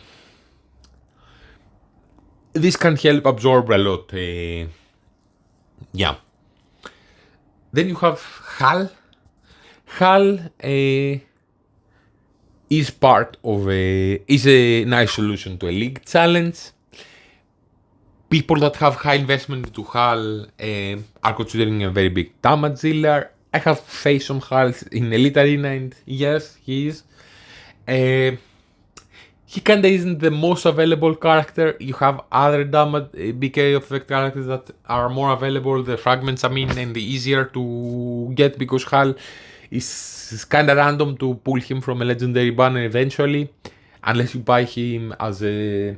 can help absorb a lot. Yeah. Then you have Hal. Hal is part of is a nice solution to a league challenge. People that have high investment into Hal are considering a very big damage dealer. I have faced some Hal in Elite Arena, and yes, he is. He kinda isn't the most available character. You have other damage BK effect characters that are more available. The fragments, I mean, and easier to get, because Hal is kinda random to pull him from a legendary banner eventually, unless you buy him as a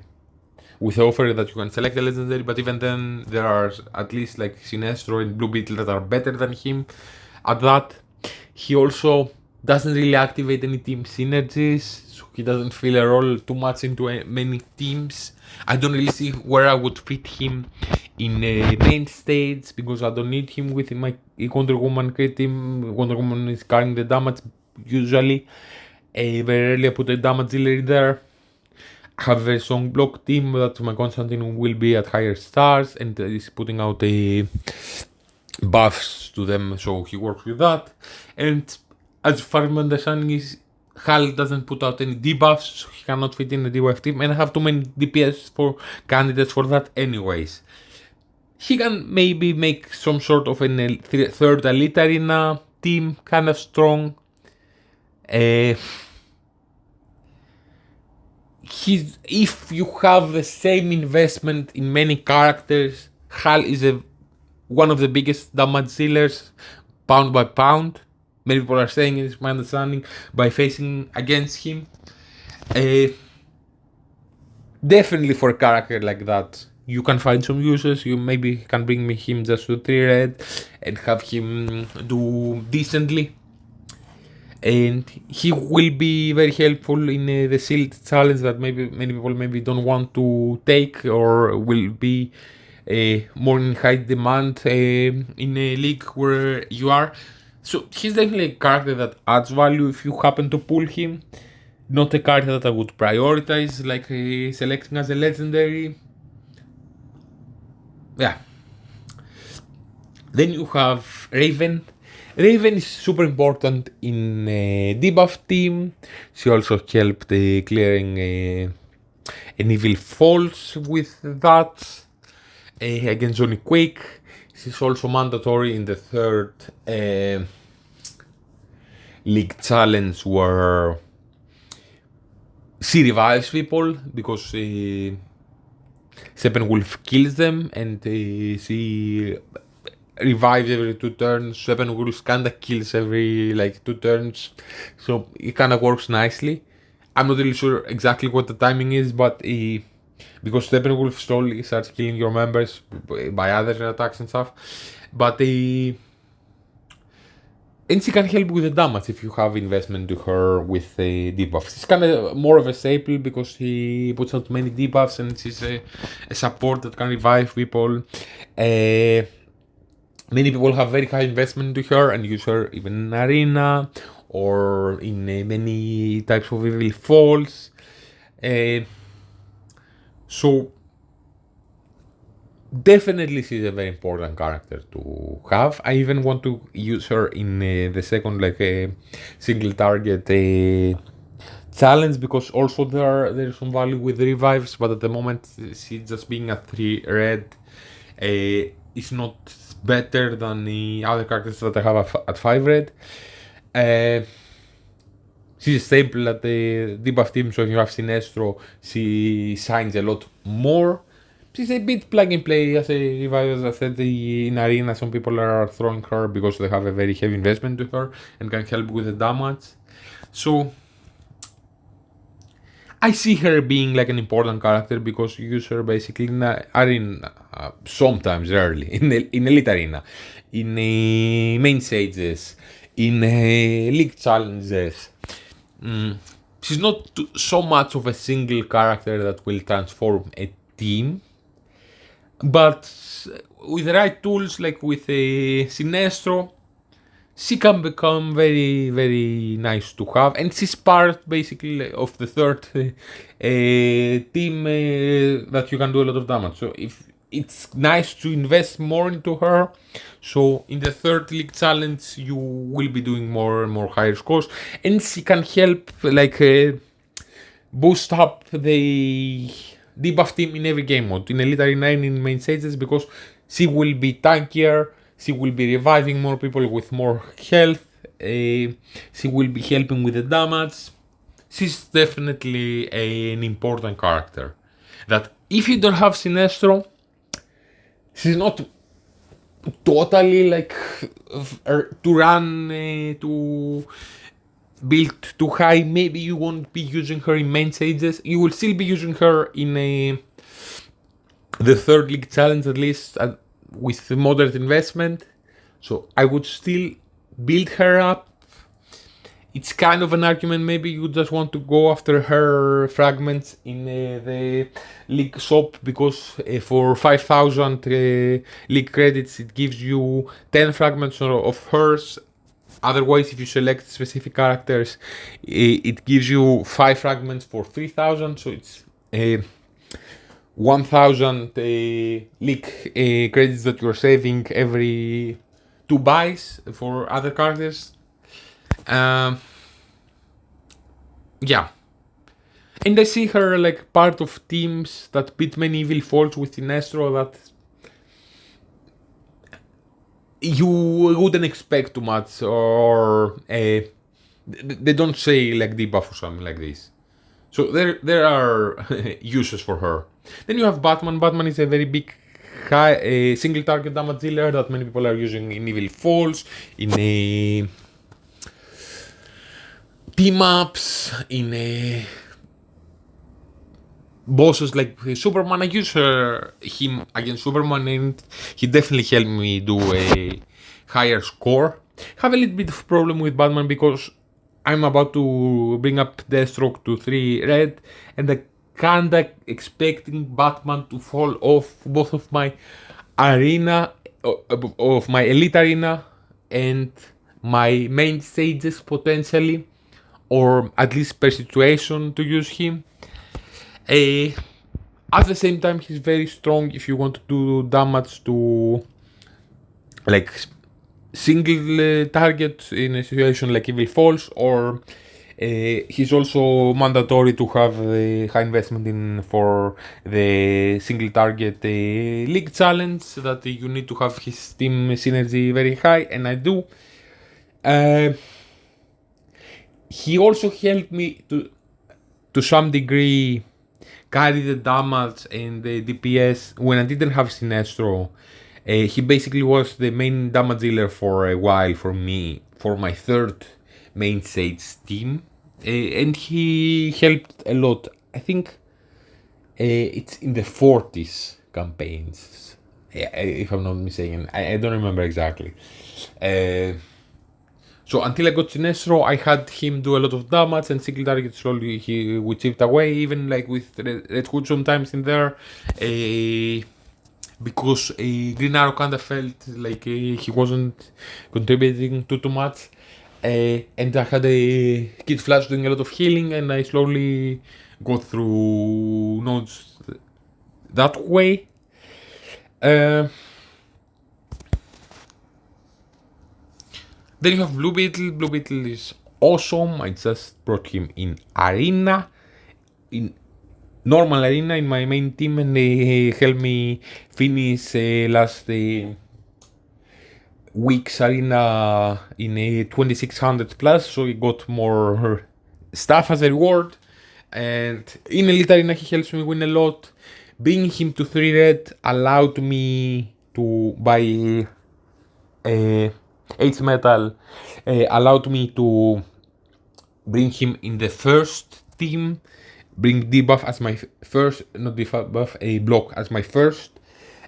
with the offer that you can select a legendary. But even then, there are at least like Sinestro and Blue Beetle that are better than him at that. He also doesn't really activate any team synergies, so he doesn't feel a role too much into many teams. I don't really see where I would fit him in a main stage, because I don't need him with my Wonder Woman crit team. Wonder Woman is carrying the damage usually. Very rarely I put a damage dealer in there. I have a strong block team that my Constantine will be at higher stars, and is putting out a buffs to them, so he works with that. And as far as my understanding is, Hal doesn't put out any debuffs, so he cannot fit in the debuff team, and I have too many DPS for candidates for that anyways. He can maybe make some sort of a third Elite Arena team, kind of strong. If you have the same investment in many characters, Hal is one of the biggest damage dealers, pound by pound. Many people are saying, it's my understanding, by facing against him. Definitely for a character like that, you can find some uses. You maybe can bring me him just to 3 red and have him do decently. And he will be very helpful in the shield challenge that maybe many people maybe don't want to take, or will be more in high demand in a league where you are. So he's definitely a character that adds value if you happen to pull him. Not a character that I would prioritize, like selecting as a legendary. Yeah. Then you have Raven. Raven is super important in a debuff team. She also helped clearing an evil falls with that against Johnny Quake. She's also mandatory in the third league challenge, where she revives people because Steppenwolf kills them, and she revives every 2 turns. Steppenwolf kinda kills every 2 turns, so it kinda works nicely. I'm not really sure exactly what the timing is, but because Steppenwolf slowly starts killing your members by other attacks and stuff, but and she can help with the damage if you have investment to her with a debuff. She's kind of more of a staple because he puts out many debuffs, and she's a support that can revive people. Many people have very high investment to her and use her even in arena or in many types of evil falls. So definitely she's a very important character to have. I even want to use her in the second single target challenge, because also there's some value with revives, but at the moment she's just being at 3 red is not better than the other characters that I have at 5 red. she's stable at the debuff team, so if you have Sinestro, she shines a lot more. She's a bit plug and play as a revive, as I said, in Arena. Some people are throwing her because they have a very heavy investment to her and can help with the damage. So I see her being like an important character because you use her basically in Arena, sometimes rarely, in Elite Arena, in main stages, in league challenges. She's not so much of a single character that will transform a team, but with the right tools, like with a Sinestro, she can become very, very nice to have, and she's part basically of the third team that you can do a lot of damage. So if it's nice to invest more into her, so in the third league challenge you will be doing more and more higher scores, and she can help like boost up the debuff team in every game mode, in Elite Arena and in main stages, because she will be tankier, she will be reviving more people with more health, she will be helping with the damage. She's definitely an important character. That if you don't have Sinestro, she's not totally like to run to build too high. Maybe you won't be using her in main stages. You will still be using her in the third league challenge, at least with moderate investment. So I would still build her up. It's kind of an argument. Maybe you just want to go after her fragments in the league shop, because for 5,000 league credits it gives you 10 fragments of hers. Otherwise, if you select specific characters, it gives you 5 fragments for 3,000. So it's 1,000 league credits that you're saving every 2 buys for other characters. Yeah. And I see her like part of teams that beat many evil falls with Sinestro that you wouldn't expect too much, or they don't say like debuff or something like this. So there are uses for her. Then you have Batman. Batman is a very big high single target damage dealer that many people are using in evil falls, in team ups, in bosses like Superman. I use him against Superman, and he definitely helped me do a higher score. Have a little bit of problem with Batman because I'm about to bring up Deathstroke to 3 red, and I kinda expecting Batman to fall off both of my arena, of my elite arena and my main stages potentially, or at least per situation to use him. At the same time, he's very strong if you want to do damage to like single target in a situation like Evil Falls, or he's also mandatory to have the high investment in for the single target league challenge, so that you need to have his team synergy very high, and I do. He also helped me to some degree carry the damage and the DPS when I didn't have Sinestro. He basically was the main damage dealer for a while for me, for my third main stage team, and he helped a lot. I think it's in the 40s campaigns, if I'm not mistaken. I don't remember exactly. So until I got Sinestro, I had him do a lot of damage, and single target slowly he would chip away, even like with Red Hood sometimes in there. Because Green Arrow kinda felt like he wasn't contributing too much. And I had a Kid Flash doing a lot of healing, and I slowly got through nodes that way. Then you have Blue Beetle. Blue Beetle is awesome. I just brought him in Arena, in normal Arena, in my main team, and they helped me finish last week's Arena in a 2600 plus, so he got more stuff as a reward. And in Elite Arena he helps me win a lot. Bringing him to 3 red allowed me to buy H metal, allowed me to bring him in the first team, bring debuff as my first, not debuff, a block as my first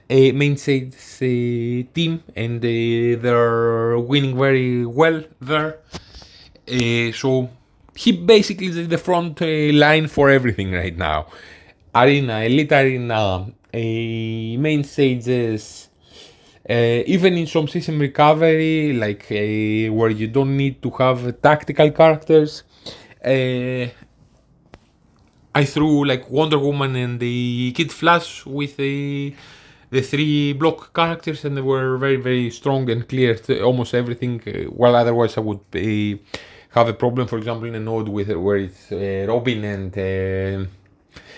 main stage team, and they're winning very well there. So he basically is the front line for everything right now. Arena, Elite Arena, main stages, even in some system recovery, like where you don't need to have tactical characters. I threw like Wonder Woman and the Kid Flash with the 3 block characters, and they were very, very strong and cleared almost everything. While otherwise I would have a problem, for example, in a node with where it's Robin and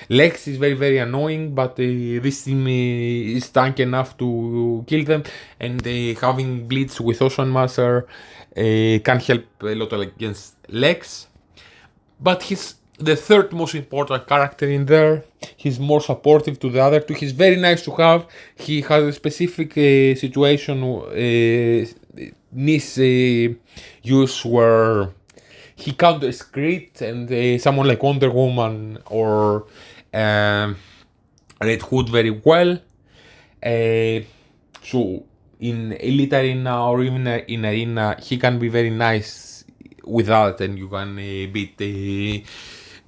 Lex is very, very annoying, but this team is tanky enough to kill them, and having Blitz with Ocean Master can help a lot against Lex. But he's the third most important character in there. He's more supportive to the other two. He's very nice to have. He has a specific situation, niche use where he counters crit, and someone like Wonder Woman or Red Hood very well. So in Elite Arena or even in Arena, he can be very nice with that, and you can beat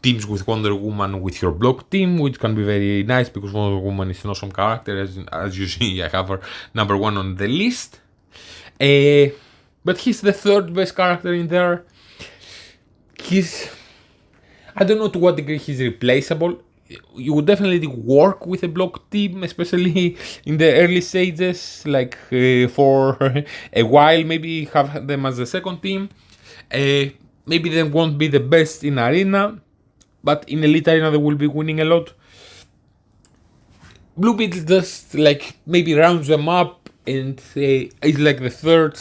teams with Wonder Woman with your block team, which can be very nice because Wonder Woman is an awesome character. As you see, I have her number 1 on the list. But he's the third best character in there. I don't know to what degree he's replaceable. You would definitely work with a block team, especially in the early stages, like for a while, maybe have them as the second team. Maybe they won't be the best in Arena, but in Elite Arena they will be winning a lot. Blue Beetle just like maybe rounds them up and is like the third.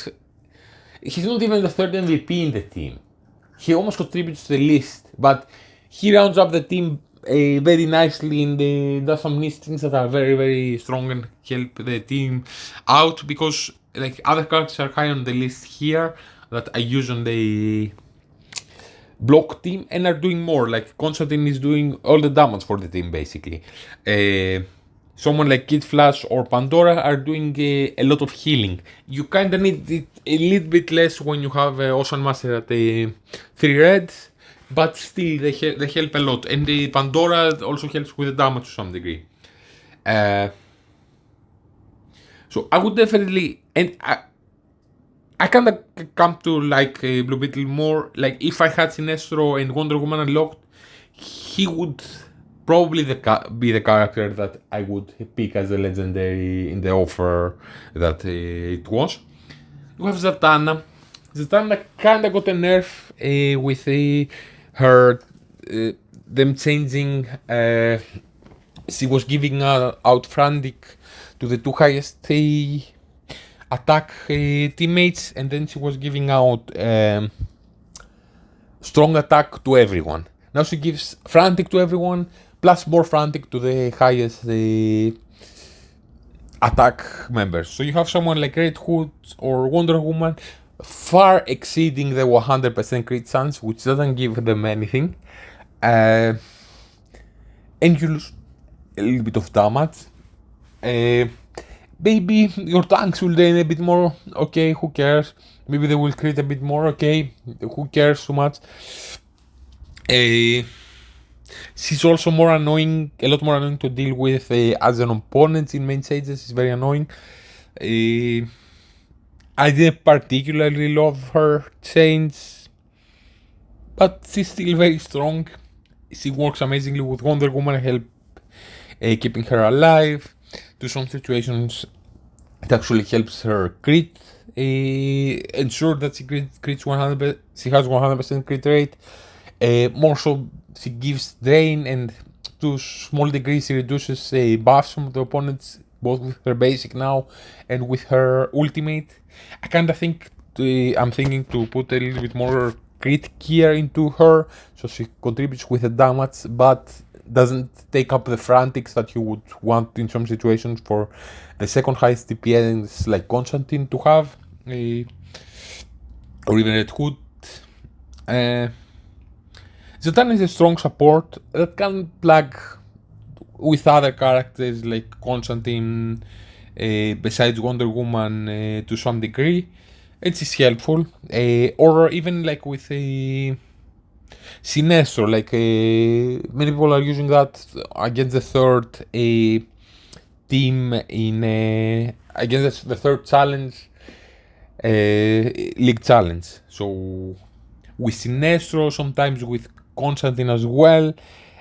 He's not even the third MVP in the team. He almost contributes to the list, but he rounds up the team very nicely and does some nice things that are very, very strong and help the team out, because like other characters are high on the list here that I use on the block team and are doing more. Like Constantine is doing all the damage for the team basically. Someone like Kid Flash or Pandora are doing a lot of healing. You kinda need it a little bit less when you have Ocean Master at 3 reds, but still they help a lot. And the Pandora also helps with the damage to some degree. So I would definitely, and I kinda come to like Blue Beetle more. Like if I had Sinestro and Wonder Woman unlocked, he would probably be the character that I would pick as a legendary in the offer that it was. We have Zatanna. Zatanna kinda got a nerf with her them changing. She was giving out Frantic to the 2 highest attack teammates, and then she was giving out strong attack to everyone. Now she gives Frantic to everyone, plus more Frantic to the highest attack members. So you have someone like Red Hood or Wonder Woman far exceeding the 100% crit chance, which doesn't give them anything. And you lose a little bit of damage. Maybe your tanks will drain a bit more. Okay, who cares? Maybe they will crit a bit more. Okay, who cares so much? She's also more annoying, a lot more annoying to deal with as an opponent in main stages. It's very annoying. I didn't particularly love her change, but she's still very strong. She works amazingly with Wonder Woman, help keeping her alive. To some situations, it actually helps her crit, ensure that she crits 100%. She has 100% crit rate. More so, she gives drain, and to small degrees she reduces buffs from the opponents, both with her basic now and with her ultimate. I kinda think I'm thinking to put a little bit more crit gear into her, so she contributes with the damage, but doesn't take up the frantics that you would want in some situations for the second highest DPS like Constantine to have, or even Red Hood. Zatanna is a strong support that can plug with other characters like Constantine, besides Wonder Woman to some degree. It is helpful, or even like with a Sinestro, like many people are using that against the third team in against the third challenge, league challenge. So with Sinestro, sometimes with Constantine as well,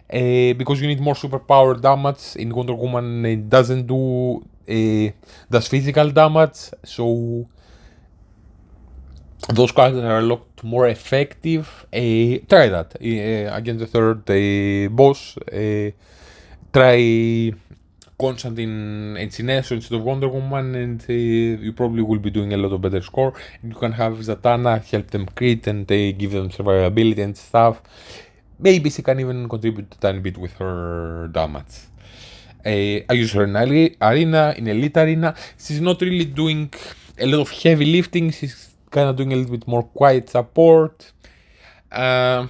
because you need more superpower damage. In Wonder Woman, it doesn't do does physical damage, so those characters are a lot more effective. Try that against the third boss. Try Constantine and Sinestro instead of Wonder Woman, and you probably will be doing a lot of better score. And you can have Zatanna help them crit and give them survivability and stuff. Maybe she can even contribute a tiny bit with her damage. I use her in Arena, in Elite Arena. She's not really doing a lot of heavy lifting. She's kind of doing a little bit more quiet support. I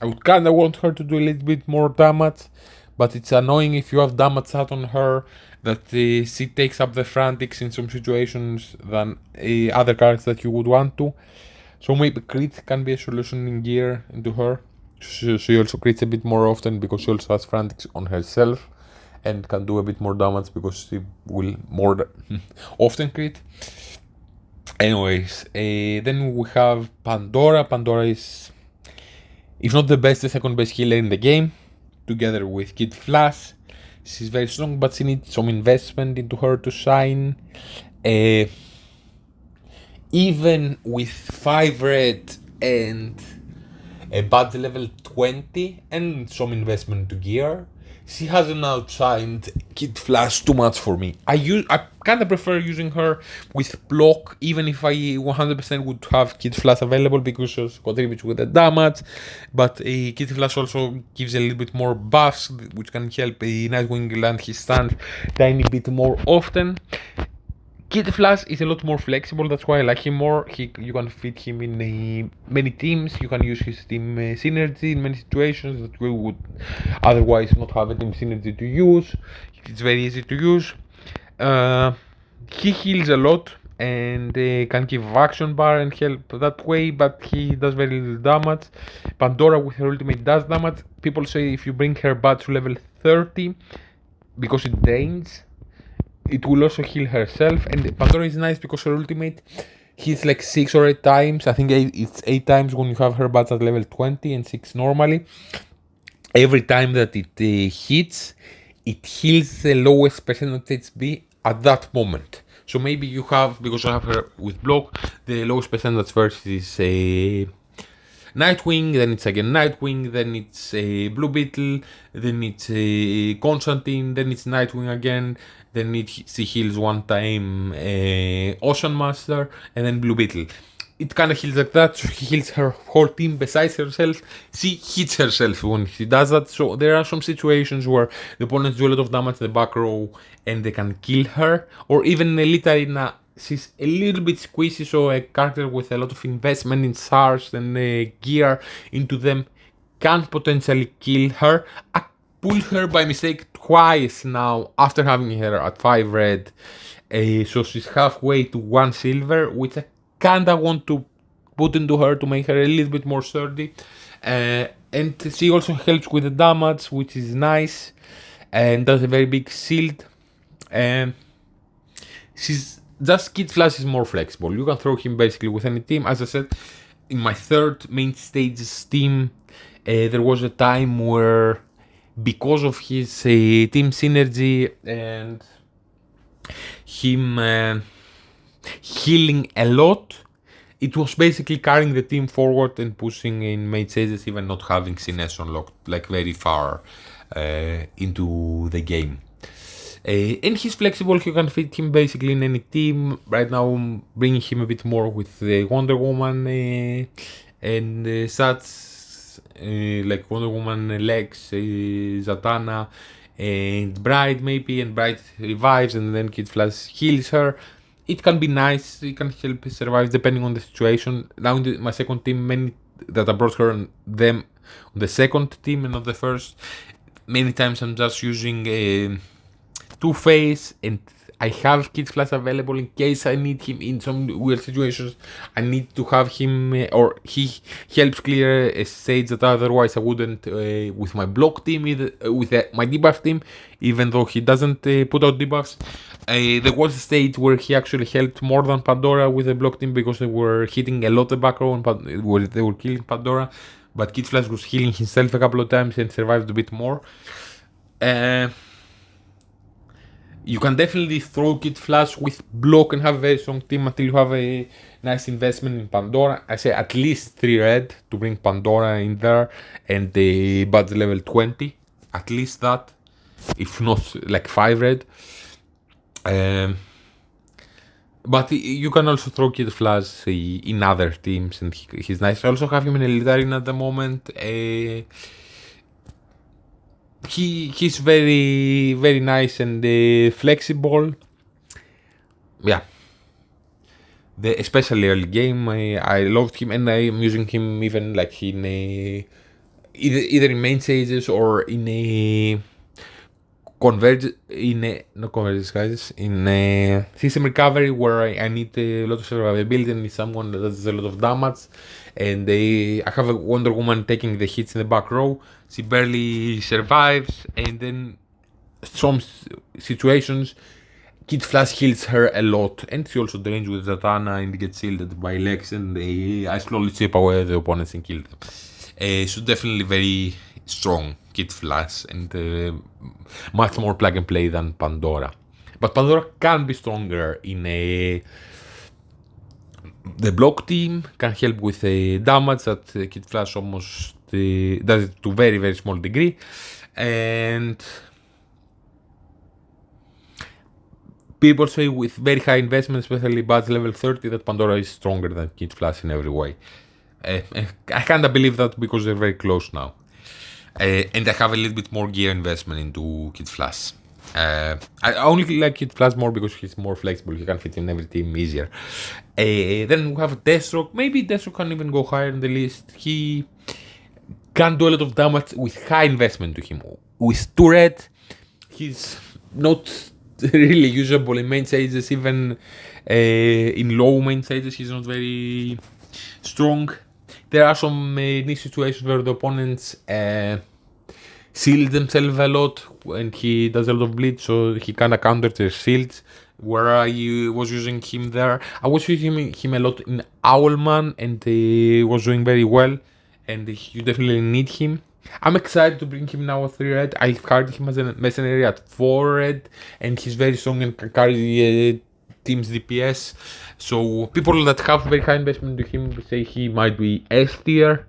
would kind of want her to do a little bit more damage, but it's annoying if you have damage set on her that she takes up the frantics in some situations than other characters that you would want to. So maybe crit can be a solution in gear into her. She also crits a bit more often because she also has frantics on herself and can do a bit more damage because she will more often crit. Anyways, then we have Pandora. Pandora is, if not the best, the second best healer in the game, together with Kid Flash. She's very strong, but she needs some investment into her to shine. Even with 5 red and a badge level 20 and some investment to gear, she hasn't outshined Kid Flash too much for me. I kind of prefer using her with block, even if I 100% would have Kid Flash available because she contributes with the damage. But Kid Flash also gives a little bit more buffs, which can help Nightwing land his stance tiny bit more often. Kid Flash is a lot more flexible, that's why I like him more. You can fit him in many teams, you can use his team synergy in many situations that we would otherwise not have a team synergy to use. It's very easy to use. He heals a lot and can give action bar and help that way, but he does very little damage. Pandora with her ultimate does damage. People say if you bring her badge to level 30, because it drains, it will also heal herself. And Pandora is nice because her ultimate hits like 6 or 8 times. I think it's 8 times when you have her badge at level 20 and 6 normally. Every time that it hits, it heals the lowest percentage HP at that moment. So maybe you have, because I have her with block, the lowest percentage first is Nightwing, then it's again Nightwing, then it's Blue Beetle, then it's Constantine, then it's Nightwing again, then she heals one time Ocean Master, and then Blue Beetle. It kind of heals like that, so he heals her whole team besides herself. She hits herself when she does that, so there are some situations where the opponents do a lot of damage in the back row and they can kill her, or even in Elite Arena, she's a little bit squishy, so a character with a lot of investment in stars and gear into them can potentially kill her. I pulled her by mistake twice now after having her at 5 red, so she's halfway to 1 silver, which I kinda want to put into her to make her a little bit more sturdy. And she also helps with the damage, which is nice, and does a very big shield. She's just Kid Flash is more flexible. You can throw him basically with any team. As I said, in my third main stages team, there was a time where, because of his team synergy and him healing a lot, it was basically carrying the team forward and pushing in main stages, even not having Sinestro unlocked like very far into the game. And he's flexible, you can fit him basically in any team. Right now I'm bringing him a bit more with the Wonder Woman and such like Wonder Woman, Lex, Zatanna, and Bright maybe, and Bright revives and then Kid Flash heals her. It can be nice, it can help survive depending on the situation. Now in my second team, many that I brought her and them on the second team and not the first. Many times I'm just using Two-Face, and I have Kid Flash available in case I need him in some weird situations. I need to have him, or he helps clear a stage that otherwise I wouldn't with my block team, with my debuff team, even though he doesn't put out debuffs. There was a stage where he actually helped more than Pandora with the block team because they were hitting a lot the back row and they were killing Pandora, but Kid Flash was healing himself a couple of times and survived a bit more. You can definitely throw Kid Flash with block and have a very strong team until you have a nice investment in Pandora. I say at least 3 red to bring Pandora in there and the budget level 20. At least that, if not like 5 red. But you can also throw Kid Flash in other teams and he's nice. I also have him in Elite Arena at the moment. He's very, very nice and flexible. Yeah. Especially early game, I loved him, and I'm using him even like in either in main stages or in a system recovery where I need a lot of survivability and need someone that does a lot of damage. And I have a Wonder Woman taking the hits in the back row. She barely survives, and then some situations Kid Flash heals her a lot, and she also drains with Zatanna and gets shielded by Lex, and I slowly chip away the opponents and kill them. So definitely very strong Kid Flash and much more plug and play than Pandora. But Pandora can be stronger in the block team, can help with damage that Kid Flash almost does it to very, very small degree. And people say with very high investment, especially badge level 30, that Pandora is stronger than Kid Flash in every way. I kinda believe that because they're very close now. And I have a little bit more gear investment into Kid Flash. I only like Kid Flash more because he's more flexible. He can fit in every team easier. Then we have Deathstroke. Maybe Deathstroke can even go higher in the list. He can do a lot of damage with high investment to him. With 2 red, he's not really usable in main stages. Even in low main stages, he's not very strong. There are some niche situations where the opponents shield themselves a lot and he does a lot of bleed, so he kinda counters their shields. Where I was using him there, I was using him a lot in Owlman and he was doing very well, and you definitely need him. I'm excited to bring him now at 3 red. I carried him as a mercenary at 4 red, and he's very strong and can carry team's DPS. So people that have very high investment into him say he might be S tier.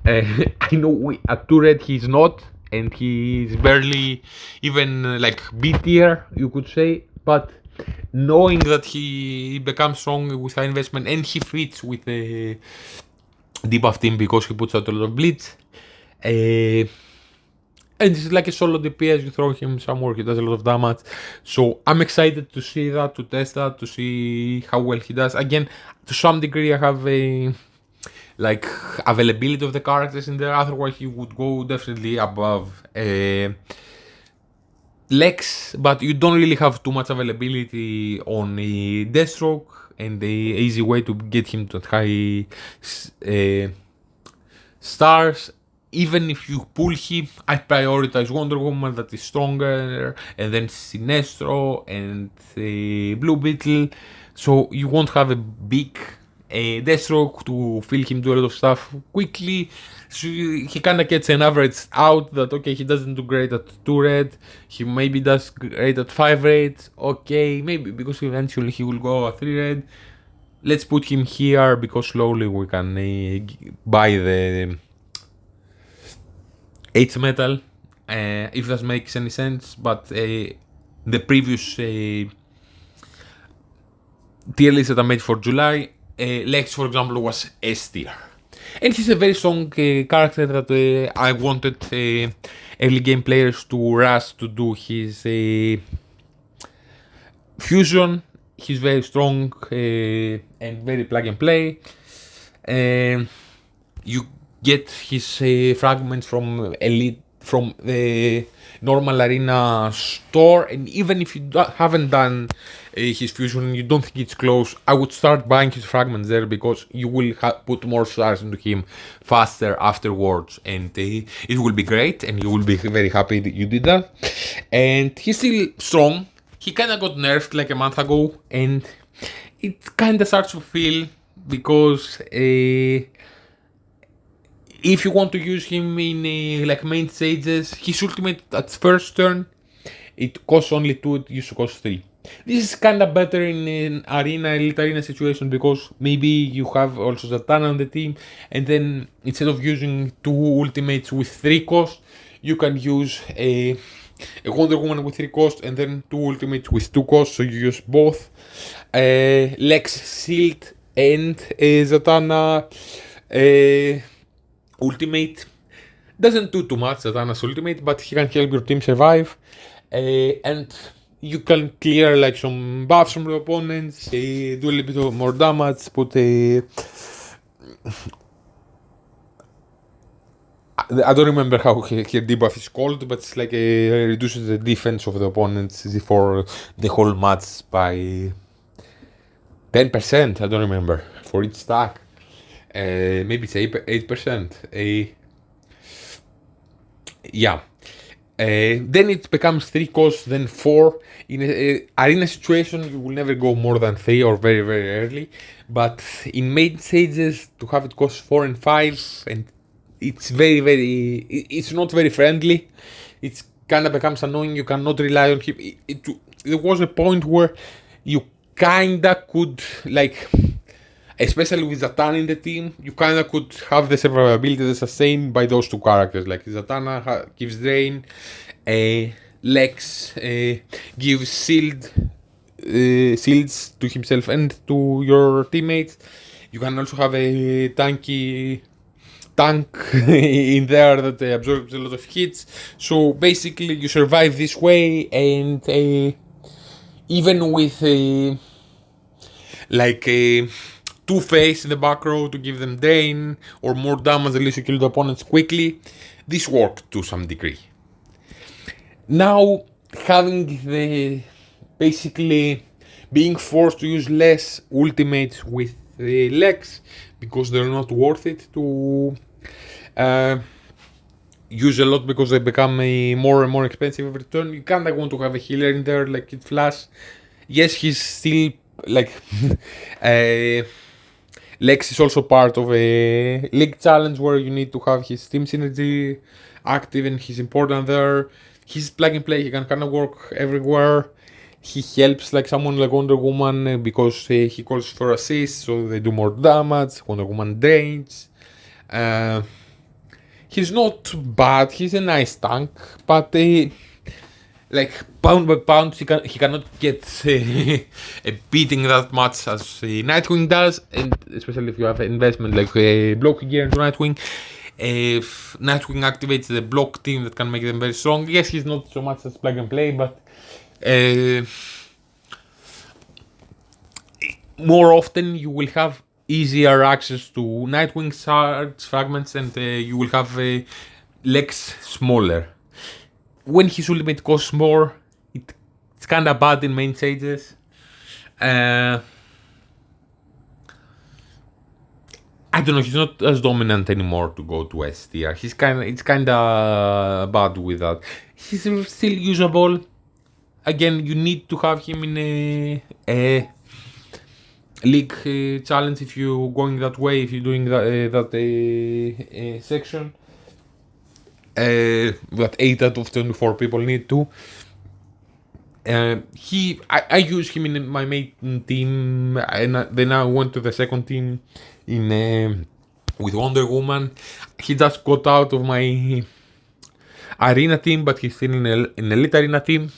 I know at 2 red he's not, and he's barely even like B tier, you could say. But knowing that he becomes strong with high investment and he fits with the debuff team because he puts out a lot of blitz, and it's like a solo DPS, you throw him somewhere, he does a lot of damage. So I'm excited to see that, to test that, to see how well he does. Again, to some degree I have a like availability of the characters in there, otherwise you would go definitely above Lex, but you don't really have too much availability on the Deathstroke, and the easy way to get him to high stars. Even if you pull him, I prioritize Wonder Woman that is stronger, and then Sinestro and Blue Beetle, so you won't have a big Deathstroke to feel him do a lot of stuff quickly. So he kinda gets an average out that, okay, he doesn't do great at 2 red, he maybe does great at 5 red, okay, maybe because eventually he will go at 3 red. Let's put him here because slowly we can buy the H metal, if that makes any sense. But the previous tier list that I made for July, Lex, for example, was S tier. And he's a very strong character that I wanted early game players to rush to do his fusion. He's very strong and very plug and play. You get his fragments from the normal arena store, and even if you haven't done his fusion, you don't think it's close, I would start buying his fragments there, because you will put more stars into him faster afterwards, and it will be great, and you will be very happy that you did that. And he's still strong. He kinda got nerfed like a month ago, and it kinda starts to feel, because if you want to use him in like main stages, his ultimate at first turn, it costs only 2, it used to cost 3. This is kinda better in an elite arena situation, because maybe you have also Zatanna on the team, and then instead of using 2 ultimates with 3 cost, you can use a Wonder Woman with 3 cost, and then 2 ultimates with 2 cost, so you use both. Lex Shield and Zatanna ultimate doesn't do too much, Zatanna's ultimate, but he can help your team survive, and you can clear like some buffs from the opponents, do a little bit of more damage, put I don't remember how her debuff is called, but it's like reduces the defense of the opponents for the whole match by 10%, I don't remember, for each stack. Maybe it's 8%. Yeah. Then it becomes 3 costs, then 4. In an arena situation, you will never go more than 3 or very, very early. But in main stages, to have it cost 4 and 5, and it's very, very. It's not very friendly. It kind of becomes annoying. You cannot rely on him. There was a point where you kinda could, like, especially with Zatanna in the team, you kinda could have the survivability, the sustain by those 2 characters. Like Zatanna gives drain, Lex gives shields to himself and to your teammates. You can also have a tank in there that absorbs a lot of hits. So basically, you survive this way, and even with Two-Face in the back row to give them drain or more damage, at least you kill the opponents quickly. This worked to some degree. Now, having basically being forced to use less ultimates with Lex, because they're not worth it to use a lot, because they become more and more expensive every turn. You kinda want to have a healer in there like Kid Flash. Yes, he's still like Lex is also part of a league challenge where you need to have his team synergy active, and he's important there. He's plug and play, he can kind of work everywhere. He helps like someone like Wonder Woman because he calls for assists, so they do more damage. Wonder Woman drains. He's not bad, he's a nice tank, but like pound by pound, he cannot get a beating that much as Nightwing does, and especially if you have an investment like block gear into Nightwing. If Nightwing activates the block team, that can make them very strong. Yes, he's not so much as plug and play, but more often you will have easier access to Nightwing shards, fragments, and you will have Lex smaller. When his ultimate costs more, it's kinda bad in main stages. I don't know, he's not as dominant anymore to go to S tier. It's kinda bad with that. He's still usable. Again, you need to have him in a league challenge if you're going that way, if you're doing that section. That 8 out of 24 people need to. I use him in my main team, and then I went to the second team with Wonder Woman. He just got out of my arena team, but he's still in elite arena team.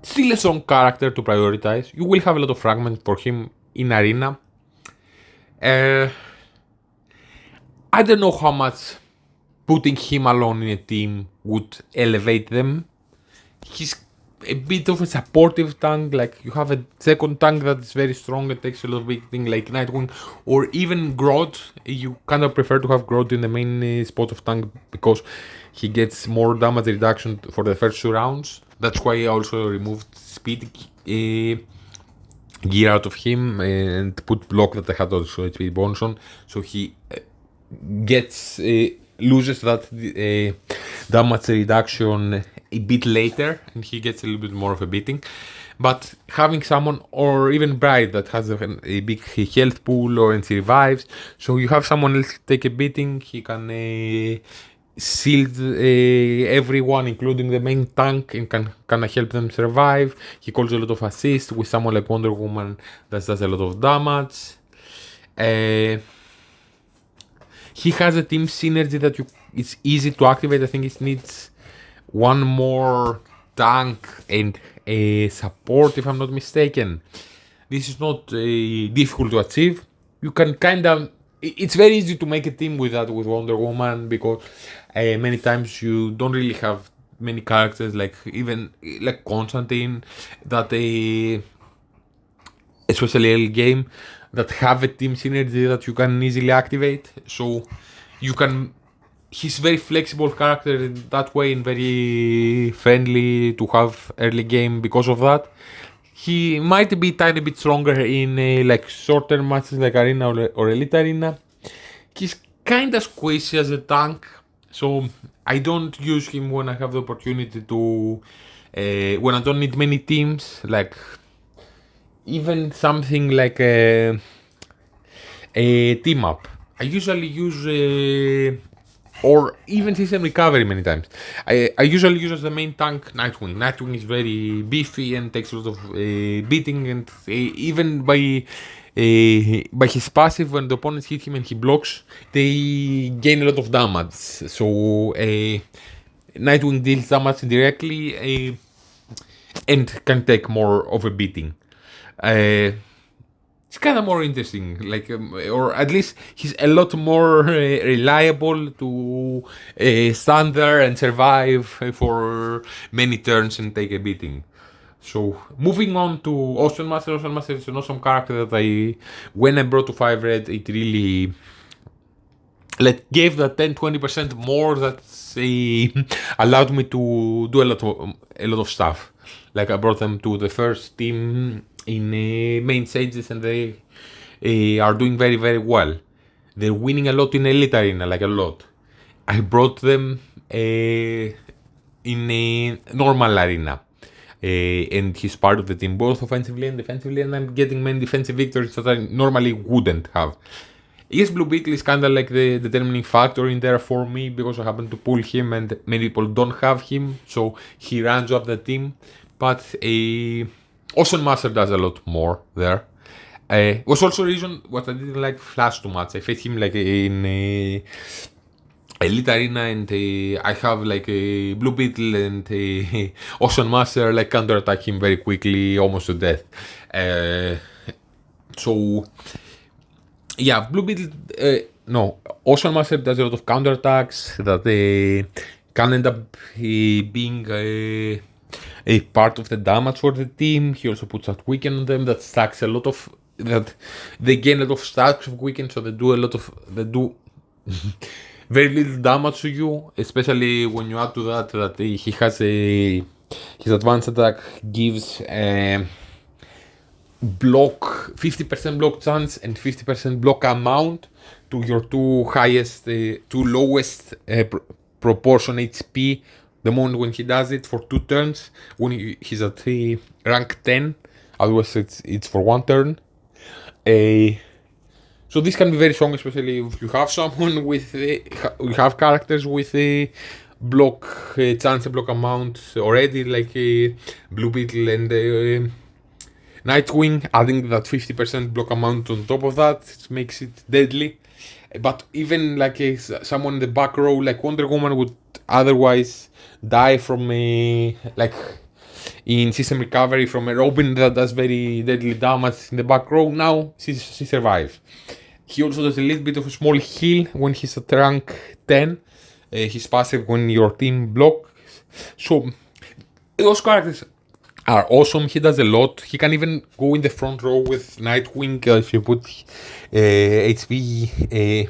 Still a strong character to prioritize. You will have a lot of fragments for him, in arena. I don't know how much putting him alone in a team would elevate them. He's a bit of a supportive tank, like you have a second tank that is very strong and takes a lot of big thing like Nightwing, or even Grodd. You kind of prefer to have Grodd in the main spot of tank because he gets more damage reduction for the first 2 rounds. That's why I also removed speed gear out of him and put block that I had also HP bonus on, so he gets loses that damage reduction a bit later, and he gets a little bit more of a beating. But having someone, or even Bright, that has a big health pool or and survives, so you have someone else take a beating, he can shield everyone, including the main tank, and can help them survive. He calls a lot of assist with someone like Wonder Woman that does a lot of damage. He has a team synergy that it's easy to activate. I think it needs one more tank and a support, if I'm not mistaken. This is not difficult to achieve. You can kind of... It's very easy to make a team with that, with Wonder Woman, because many times you don't really have many characters, like even like Constantine, that especially early game, that have a team synergy that you can easily activate. So you can... He's very flexible character in that way and very friendly to have early game because of that. He might be tiny bit stronger in like shorter matches like Arena or Elite Arena. He's kinda squishy as a tank, so I don't use him when I have the opportunity to... when I don't need many teams, like even something like a team up. I usually use... or even system recovery many times. I usually use as the main tank Nightwing. Nightwing is very beefy and takes a lot of beating, and even by his passive, when the opponents hit him and he blocks, they gain a lot of damage. So Nightwing deals damage directly and can take more of a beating. It's kind of more interesting, like, or at least he's a lot more reliable to stand there and survive for many turns and take a beating. So moving on to Ocean Master. Ocean Master is an awesome character that when I brought to 5 red, it really gave that 10-20% more that allowed me to do a lot of stuff. Like I brought them to the first team in main stages, and they are doing very, very well. They're winning a lot in Elite Arena, like a lot. I brought them in a normal arena, and he's part of the team both offensively and defensively, and I'm getting many defensive victories that I normally wouldn't have. Yes, Blue Beetle is kind of like the determining factor in there for me, because I happen to pull him and many people don't have him, so he runs up the team. But Ocean Master does a lot more there. Was also a reason what I didn't like Flash too much. I faced him like in Elite Arena, and I have like a Blue Beetle and Ocean Master like counterattack him very quickly, almost to death. So yeah, Blue Beetle, no, Ocean Master does a lot of counterattacks that can end up being a part of the damage for the team. He also puts out Weekend on them that stacks a lot of... that they gain a lot of stacks of Weekend, so they do very little damage to you, especially when you add to that he has his advanced attack gives block 50% block chance and 50% block amount to your two lowest proportion HP the moment when he does it for 2 turns, when he's at rank 10, otherwise it's for 1 turn. So this can be very strong, especially if you have someone with you have characters with a block chance and block amount already, like Blue Beetle and Nightwing. Adding that 50% block amount on top of that makes it deadly. But even like someone in the back row like Wonder Woman would otherwise die from in system recovery from a Robin that does very deadly damage in the back row. Now she survives. He also does a little bit of a small heal when he's at rank 10. He's passive when your team blocks. So those characters are awesome. He does a lot. He can even go in the front row with Nightwing if you put HV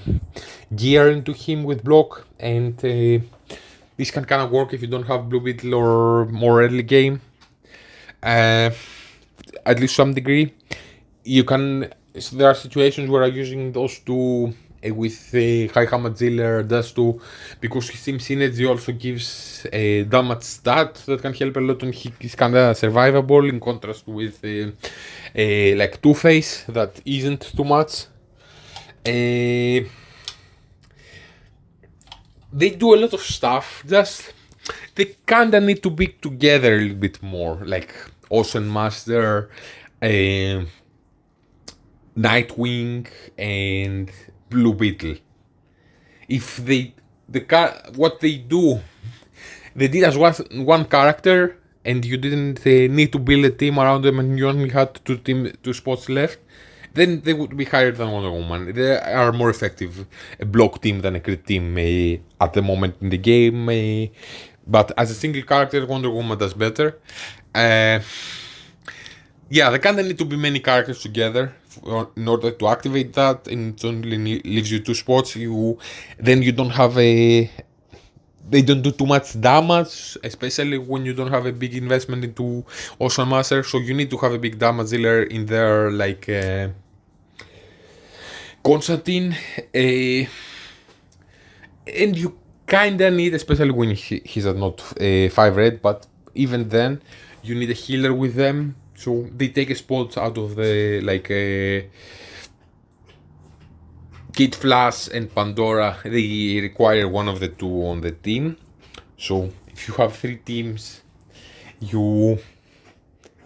gear into him with block. And this can kind of work if you don't have Blue Beetle or more early game. At least some degree. You can. So there are situations where I'm using those two with high hammer dealer does too, because his team synergy also gives a damage stat that can help a lot, and he is kinda survivable in contrast with like Two-Face that isn't too much. They do a lot of stuff, just they kinda need to be together a little bit more, like Ocean Master, Nightwing and Blue Beetle. If what they do, they did as one character, and you didn't need to build a team around them, and you only had two spots left, then they would be higher than Wonder Woman. They are more effective a block team than a crit team at the moment in the game. But as a single character, Wonder Woman does better. Yeah, there kind of need to be many characters together in order to activate that, and it only leaves you two spots. Then you don't have they don't do too much damage, especially when you don't have a big investment into Ocean Master. So you need to have a big damage dealer in there, like Constantine, and you kinda need, especially when he's at not 5 red, but even then you need a healer with them. So they take a spot out of the Kid Flash and Pandora. They require one of the two on the team. So if you have 3 teams, you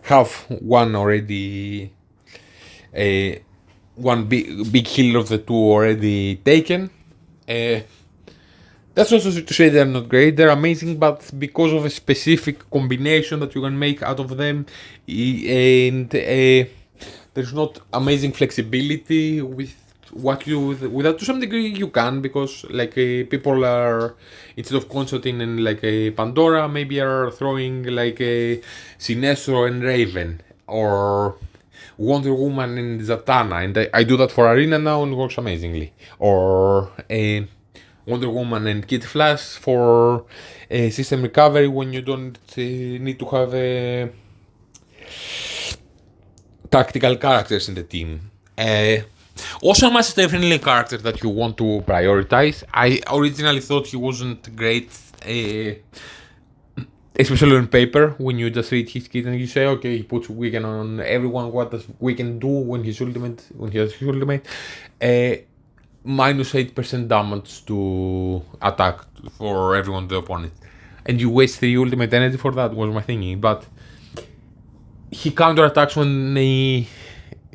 have one already, one big healer of the two already taken. That's also to say they're not great, they're amazing, but because of a specific combination that you can make out of them, and there's not amazing flexibility with what you, without to some degree you can, because people are, instead of Constantine and Pandora, maybe are throwing Sinestro and Raven, or Wonder Woman and Zatanna, and I do that for Arena now and it works amazingly, or Wonder Woman and Kid Flash for system recovery when you don't need to have tactical characters in the team. Ocean Master is definitely a character that you want to prioritize. I originally thought he wasn't great, especially on paper, when you just read his kit and you say, okay, he puts Weekend on everyone, what does Weekend do when he has his ultimate? Minus 8% damage to attack for everyone the opponent, and you waste 3 ultimate energy for that, was my thinking. But he counterattacks when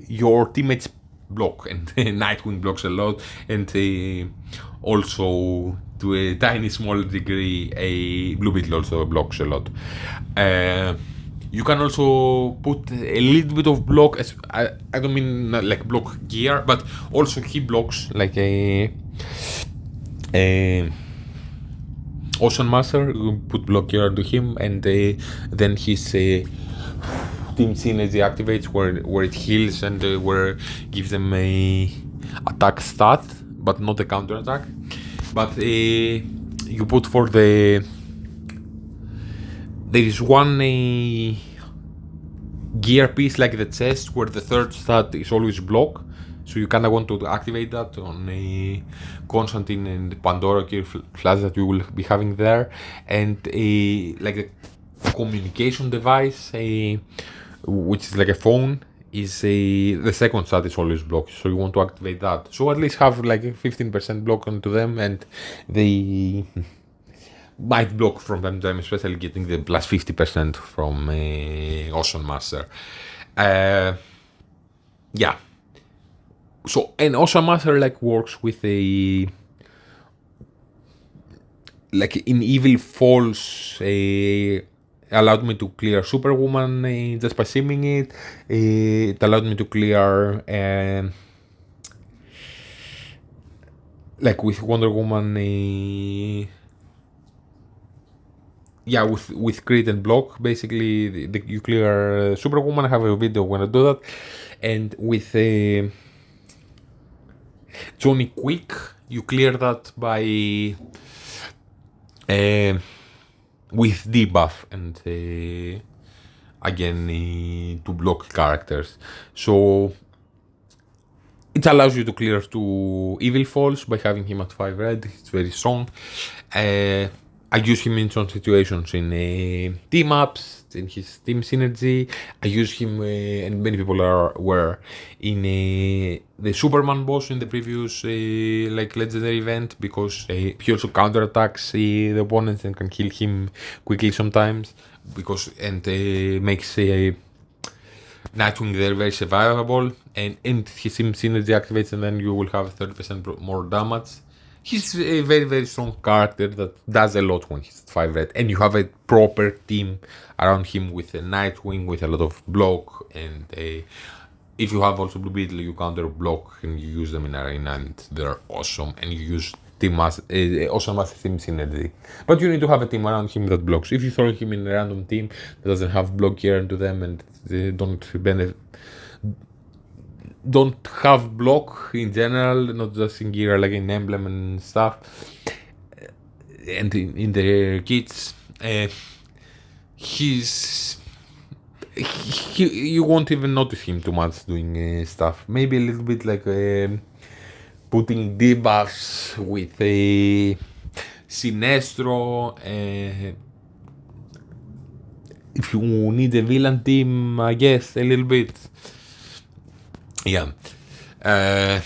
your teammates block, and Nightwing blocks a lot, and also to a tiny small degree Blue Beetle also blocks a lot. You can also put a little bit of block. I don't mean like block gear, but also he blocks like a Ocean Master. You put block gear to him, and then his team synergy activates where it heals and where gives them a attack stat, but not a counter attack. But you put for the. There is one gear piece like the chest where the third stat is always block, so you kinda want to activate that on a Constantine and Pandora gear flash that you will be having there, and a communication device, which is like a phone, is the second stat is always blocked, so you want to activate that. So at least have like a 15% block onto them, and they might block from time to time, especially getting the plus 50% from Ocean Master. Yeah. So, and Ocean Master works with a in Evil Falls allowed me to clear Superwoman just by simming it. It allowed me to clear like with Wonder Woman. Yeah, with crit and block, basically you clear Superwoman. I have a video when I do that, and with Johnny Quick, you clear that by with debuff and again to block characters. So it allows you to clear 2 evil falls by having him at 5 red. It's very strong. I use him in some situations in team ups, in his team synergy. I use him, and many people were in the Superman boss in the previous like legendary event, because he also counterattacks the opponents and can kill him quickly sometimes, because and makes Nightwing there very survivable, and his team synergy activates, and then you will have 30% more damage. He's a very, very strong character that does a lot when he's at 5 red, and you have a proper team around him with a Nightwing, with a lot of block, and if you have also Blue Beetle, you counter block and you use them in arena, and they're awesome, and you use awesome massive team synergy. But you need to have a team around him that blocks. If you throw him in a random team that doesn't have block gear into them and they don't have block in general, not just in gear, like in emblem and stuff, and in their kits, you won't even notice him too much doing stuff. Maybe a little bit like putting debuffs with a Sinestro. If you need a villain team, I guess a little bit. Yeah. Then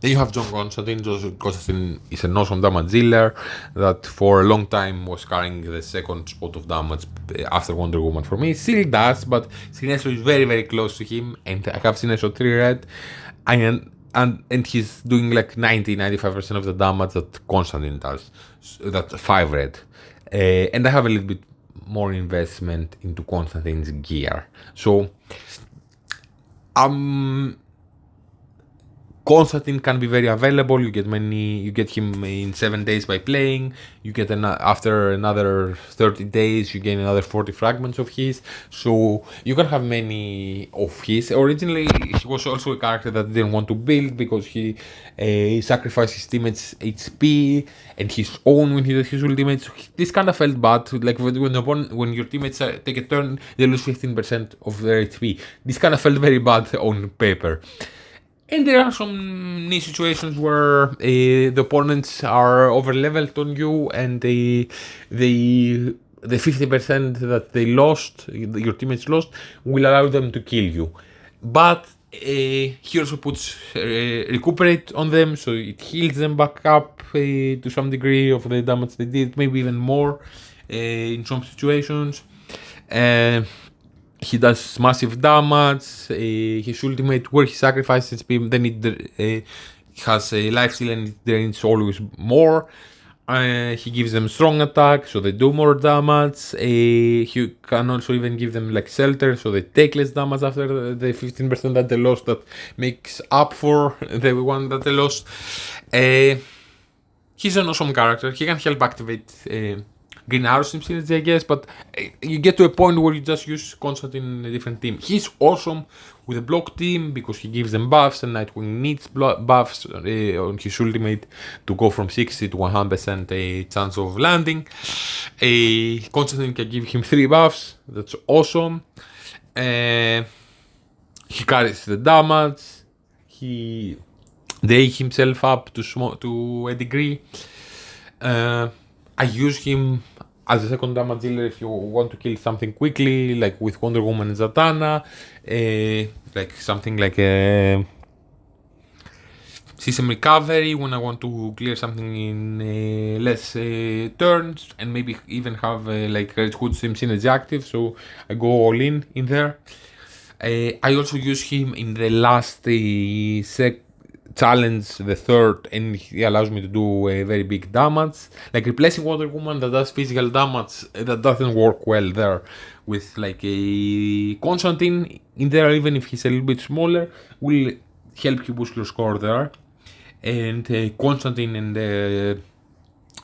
you have John Constantine. John Constantine is an awesome damage dealer that for a long time was carrying the second spot of damage after Wonder Woman for me. Still does, but Sinestro is very, very close to him, and I have Sinestro 3 red, and he's doing like 90-95% of the damage that Constantine does, that 5 red. And I have a little bit more investment into Constantine's gear. So Constantine can be very available. You get him in 7 days by playing. You get after another 30 days, you gain another 40 fragments of his. So you can have many of his. Originally, he was also a character that didn't want to build because he sacrificed his teammates' HP and his own when he did his ultimate. So this kind of felt bad. Like when your teammates take a turn, they lose 15% of their HP. This kind of felt very bad on paper. And there are some niche situations where the opponents are over-leveled on you, and the 50% that they lost, your teammates lost, will allow them to kill you. But he also puts recuperate on them, so it heals them back up to some degree of the damage they did, maybe even more in some situations. He does massive damage. His ultimate, where he sacrifices people, then it has a lifesteal and it drains always more. He gives them strong attack, so they do more damage. He can also even give them like shelter, so they take less damage after the 15% that they lost. That makes up for the one that they lost. He's an awesome character. He can help activate Green Arrow Team synergy, I guess, but you get to a point where you just use Constantine in a different team. He's awesome with a block team because he gives them buffs, and Nightwing needs buffs on his ultimate to go from 60 to 100% a chance of landing. Constantine can give him 3 buffs. That's awesome. He carries the damage. They himself up to a degree. I use him as a second damage dealer if you want to kill something quickly, like with Wonder Woman and Zatanna, like something like a system recovery when I want to clear something in less turns, and maybe even have like Red Hood Team synergy active, so I go all in there. I also use him in the last challenge the third, and he allows me to do a very big damage. Like replacing Wonder Woman that does physical damage, that doesn't work well there. With like a Constantine in there, even if he's a little bit smaller, will help you boost your score there. And Constantine and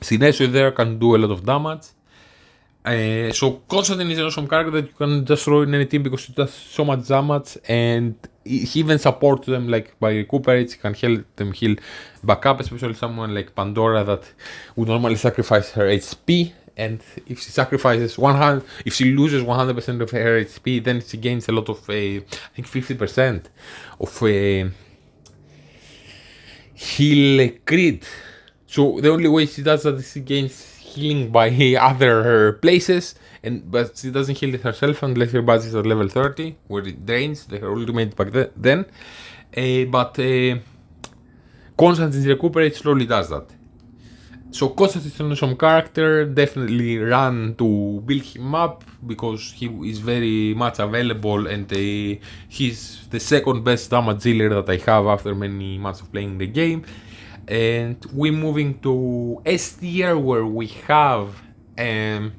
Sinestro there can do a lot of damage. So Constantine is an awesome character that you can just throw in any team because he does so much damage, and he even supports them like by recuperates. He can help them heal back up, especially someone like Pandora that would normally sacrifice her HP. And if she sacrifices 100, if she loses 100% of her HP, then she gains a lot of, I think 50% of heal crit. So the only way she does that is she gains healing by other places, but she doesn't heal it herself unless her body is at level 30, where it drains her ultimate back then. But Constantine recuperates slowly does that. So Constantine is an awesome character, definitely run to build him up because he is very much available, and he's the second best damage dealer that I have after many months of playing the game. And we're moving to S tier, where we have Nightwing.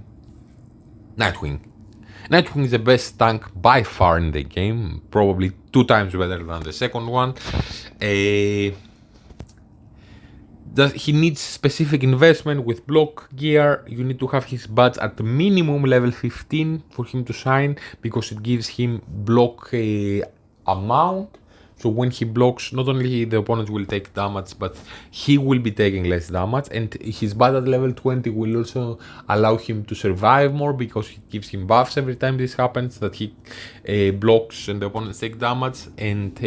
Nightwing is the best tank by far in the game, probably 2 times better than the second one. He needs specific investment with block gear. You need to have his badge at minimum level 15 for him to shine, because it gives him block amount. So when he blocks, not only the opponent will take damage, but he will be taking less damage. And his badge at level 20 will also allow him to survive more, because it gives him buffs every time this happens, that he blocks and the opponents take damage. And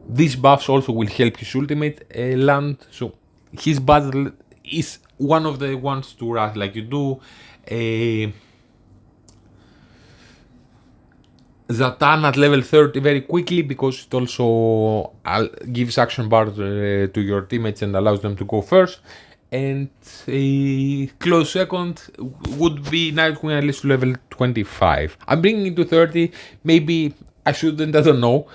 these buffs also will help his ultimate land. So his battle is one of the ones to rush. Like you do Zatanna at level 30 very quickly, because it also gives action bar to your teammates and allows them to go first. And a close second would be Nightwing, at least to level 25. I'm bringing it to 30. Maybe I shouldn't, I don't know.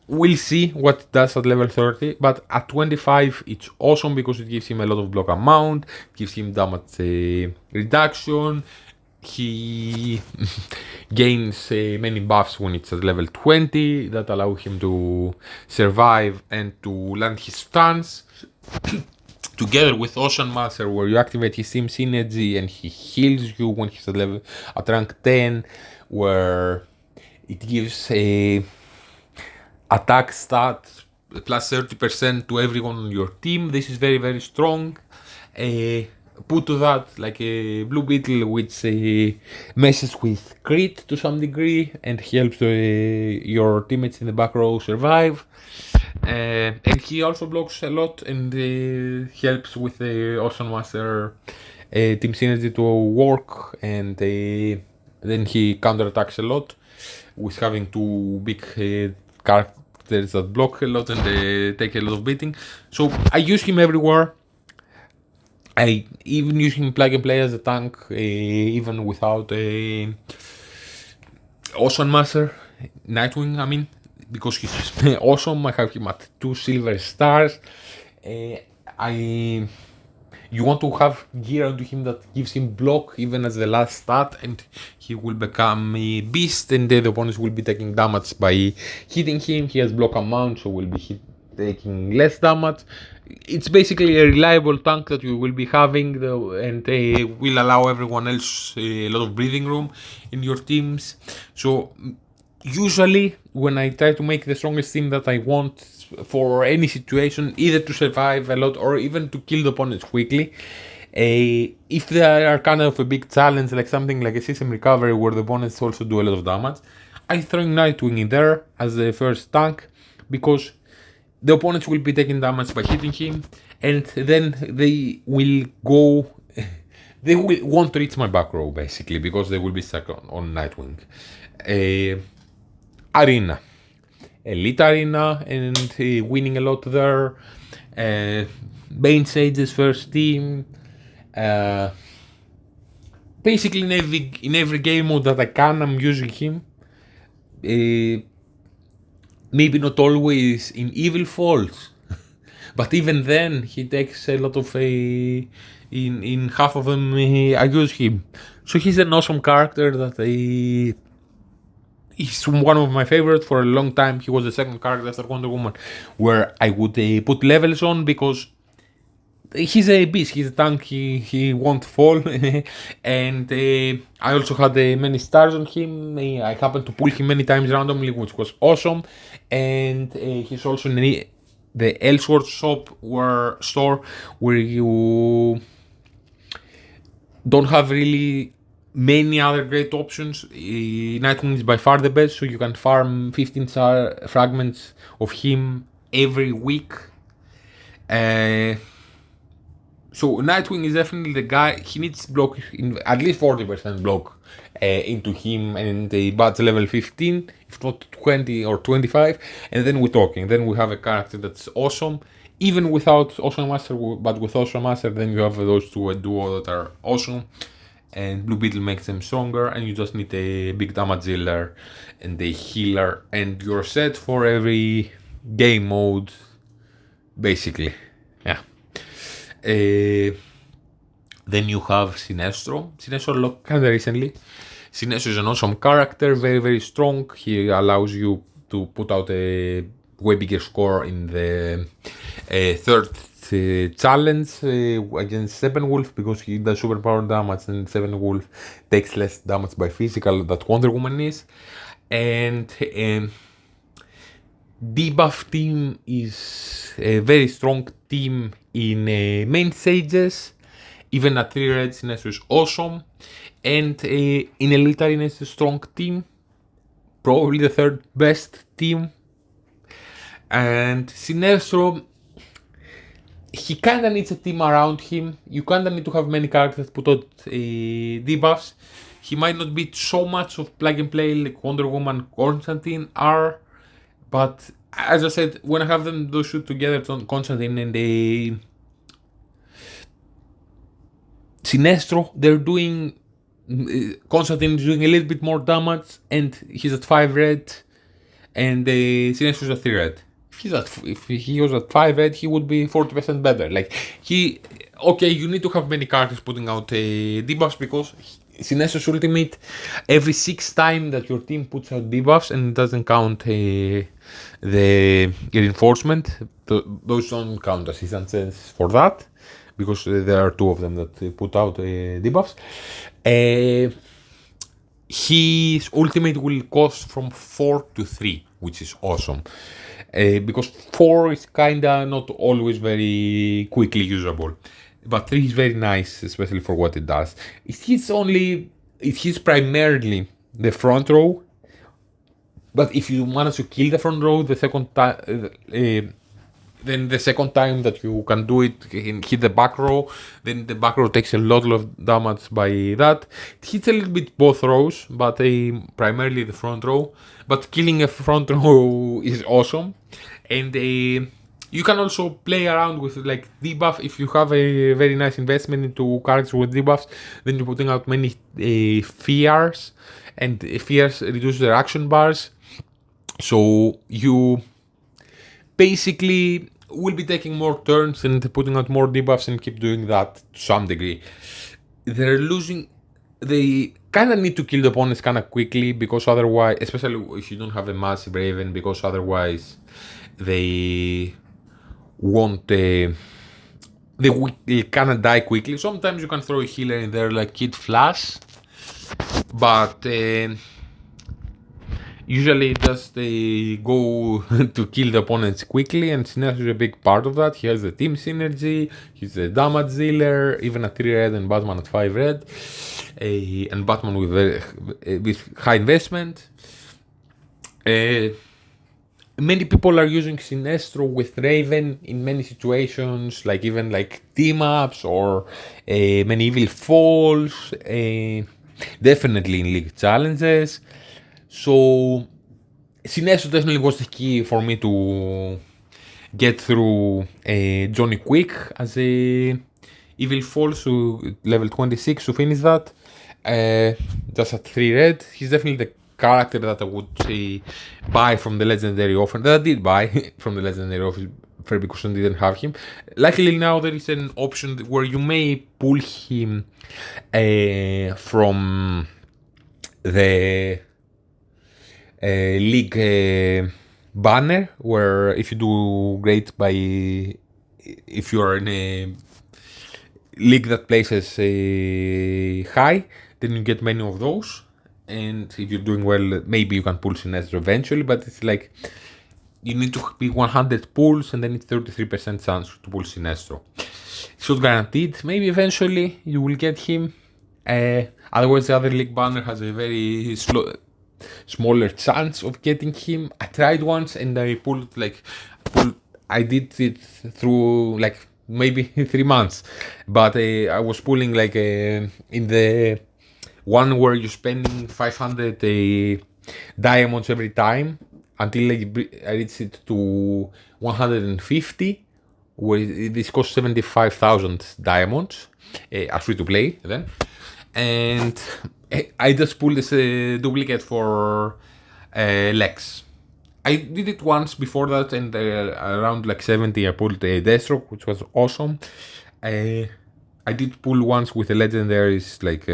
We'll see what it does at level 30, but at 25 it's awesome because it gives him a lot of block amount, gives him damage reduction. He gains many buffs when it's at level 20 that allow him to survive and to land his stance. Together with Ocean Master, where you activate his team synergy and he heals you when he's at rank 10, where it gives a attack stat plus 30% to everyone on your team. This is very, very strong. Put to that like a Blue Beetle, which messes with crit to some degree and helps your teammates in the back row survive. And he also blocks a lot and helps with the Ocean Master team synergy to work. And then he counterattacks a lot with having 2 big characters that block a lot and take a lot of beating. So I use him everywhere. I even use him plug and play as a tank, even without a Ocean Master, Nightwing, I mean, because he's awesome. I have him at 2 silver stars. You want to have gear onto him that gives him block even as the last stat, and he will become a beast, and the opponents will be taking damage by hitting him. He has block amount, so will be taking less damage. It's basically a reliable tank that you will be having, and will allow everyone else a lot of breathing room in your teams. So usually when I try to make the strongest team that I want for any situation, either to survive a lot or even to kill the opponents quickly, if they are kind of a big challenge, like something like a system recovery where the opponents also do a lot of damage, I throw Nightwing in there as the first tank, because the opponents will be taking damage by hitting him, and then they will go. They won't reach my back row basically because they will be stuck on Nightwing. Arena, Elite Arena, and winning a lot there. Bane Sage's first team. Basically in every game mode that I can, I'm using him. maybe not always in evil falls, but even then he takes a lot of in half of them I use him. So he's an awesome character that he's one of my favorites for a long time. He was the second character after Wonder Woman where I would put levels on, because he's a beast, he's a tank, he won't fall. And I also had many stars on him. I happened to pull him many times randomly, which was awesome. And he's also in the Elseworld store where you don't have really many other great options. Nightwing is by far the best, so you can farm 15 fragments of him every week. So Nightwing is definitely the guy. He needs block in at least 40% block into him, and badge level 15, if not 20 or 25, and then we're talking. Then we have a character that's awesome, even without Awesome Master, but with Awesome Master, then you have those two a duo that are awesome, and Blue Beetle makes them stronger, and you just need a big damage dealer and a healer, and you're set for every game mode, basically. Yeah. Then you have Sinestro. Sinestro looked kind of recently. Sinestro is an awesome character, very, very strong. He allows you to put out a way bigger score in the third challenge against Steppenwolf, because he does superpower damage, and Steppenwolf takes less damage by physical that Wonder Woman is. And debuff team is a very strong team in main stages. Even at 3 red, Sinestro is awesome. And in Elite Arena is a strong team, probably the third best team. And Sinestro, he kinda needs a team around him. You kinda need to have many characters put out debuffs. He might not be so much of plug and play like Wonder Woman, Constantine are, but as I said, when I have them those two together, Constantine and Sinestro, they're doing Constantine is doing a little bit more damage, and he's at 5 red, and Sinestro is at 3 red. If he was at 5 red, he would be 40% better. Like you need to have many characters putting out debuffs, because Sinestro's ultimate, every 6th time that your team puts out debuffs, and it doesn't count the reinforcement, those don't count as instances for that, because there are 2 of them that put out debuffs. His ultimate will cost from 4 to 3, which is awesome. Because 4 is kinda not always very quickly usable, but 3 is very nice, especially for what it does. It hits primarily the front row, but if you manage to kill the front row the second time, then the second time that you can do it, hit the back row, then the back row takes a lot of damage by that. It hits a little bit both rows, but primarily the front row. But killing a front row is awesome. And you can also play around with like debuff. If you have a very nice investment into characters with debuffs, then you're putting out many fears, and fears reduce their action bars. So you basically will be taking more turns and putting out more debuffs, and keep doing that to some degree. They kind of need to kill the opponents kind of quickly, because otherwise, especially if you don't have a massive Raven, because otherwise they won't. They kind of die quickly. Sometimes you can throw a healer in there like Kid Flash, but usually just go to kill the opponents quickly, and Sinestro is a big part of that. He has the team synergy, he's a damage dealer, even at 3 red, and Batman at 5 red, and Batman with high investment. Many people are using Sinestro with Raven in many situations, like even like team-ups or many evil falls, definitely in league challenges. So Sinestro definitely was the key for me to get through Johnny Quick as a evil falls to level 26 to finish that. Just at 3 red, he's definitely the character that I would say buy from the legendary offer. That I did buy from the legendary offer because I didn't have him. Luckily now there is an option where you may pull him from the league banner, where if you do great by, if you are in a league that places high, then you get many of those. And if you're doing well, maybe you can pull Sinestro eventually, but it's like you need to be 100 pulls and then it's 33% chance to pull Sinestro. It's not guaranteed. Maybe eventually you will get him. Otherwise, the other league banner has a very smaller chance of getting him. I tried once and I I did it through like maybe 3 months, but I was pulling like in the one where you're spending 500 diamonds every time until I reached it to 150, where this costs 75,000 diamonds, are free to play then. And I just pulled this duplicate for Lex. I did it once before that, and around like 70 I pulled Deathstroke, which was awesome. I did pull once with the legendaries like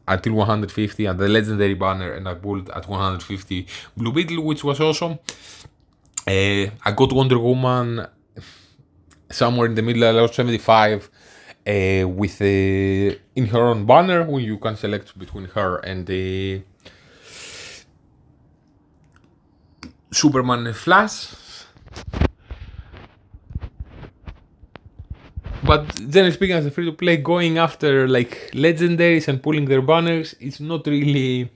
until 150 and the legendary banner, and I pulled at 150 Blue Beetle, which was awesome. I got Wonder Woman somewhere in the middle, around 75, with in her own banner, when you can select between her and the Superman Flash. But generally speaking, as a free to play, going after like legendaries and pulling their banners, it's not really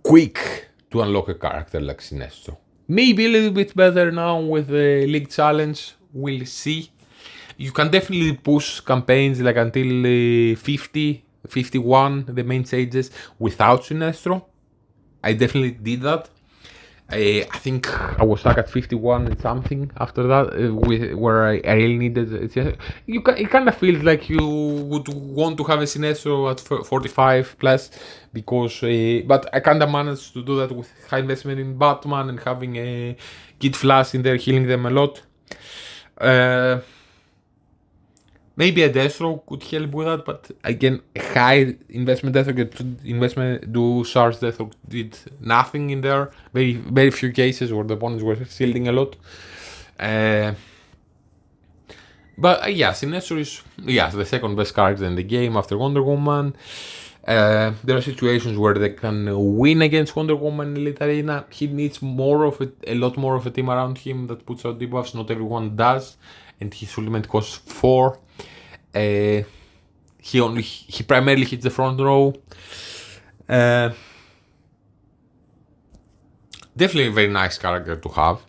quick to unlock a character like Sinestro. Maybe a little bit better now with the League Challenge, we'll see. You can definitely push campaigns like until 50, 51, the main stages, without Sinestro. I definitely did that. I think I was stuck at 51 and something after that, where I really needed it. It kind of feels like you would want to have a Sinestro at 45 plus, because but I kind of managed to do that with high investment in Batman and having a Kid Flash in there healing them a lot. Maybe a Deathstroke could help with that, but again, high investment Deathstroke do Shar's Deathstroke did nothing in there. Very, very few cases where the opponents were shielding a lot. But yeah, Sinestro is the second best character in the game after Wonder Woman. There are situations where they can win against Wonder Woman in Elite Arena. He needs a lot more of a team around him that puts out debuffs. Not everyone does, and his ultimate costs 4. He primarily hits the front row. Definitely a very nice character to have.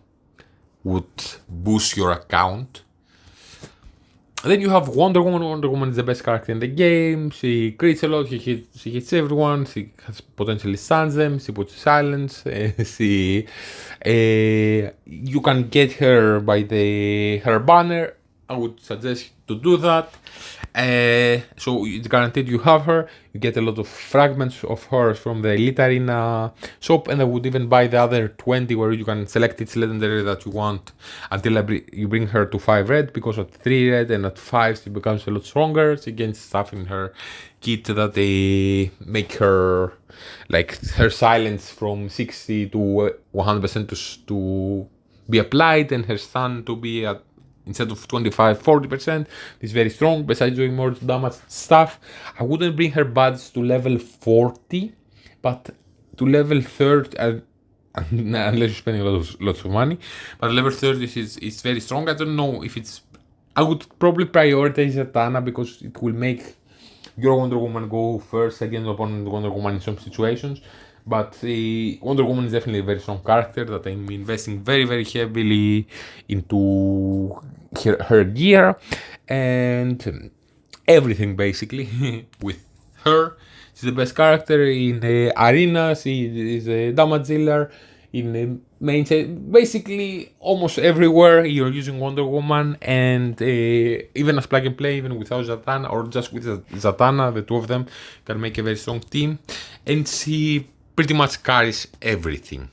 Would boost your account. And then you have Wonder Woman. Wonder Woman is the best character in the game. She crits a lot. She hits everyone. She has potentially stuns them. She puts silence. You can get her by her banner. I would suggest to do that. So it's guaranteed you have her. You get a lot of fragments of her from the Elite Arena shop, and I would even buy the other 20 where you can select each legendary that you want until you bring her to 5 red, because at 3 red and at 5 she becomes a lot stronger. She gains stuff in her kit that they make her, like her silence from 60 to 100% to be applied, and her stun to be at, instead of 25-40%, it's very strong. Besides doing more damage stuff, I wouldn't bring her buds to level 40, but to level 30, unless you're spending lots of money. But level 30 is very strong. I don't know if it's. I would probably prioritize Zatanna, because it will make your Wonder Woman go first against opponent Wonder Woman in some situations. But Wonder Woman is definitely a very strong character that I'm investing very, very heavily into her gear and everything basically with her. She's the best character in Arena. She is a damage dealer. In main set. Basically, almost everywhere you're using Wonder Woman, and even as plug and play, even without Zatanna, or just with Zatanna, the two of them can make a very strong team, and she pretty much carries everything.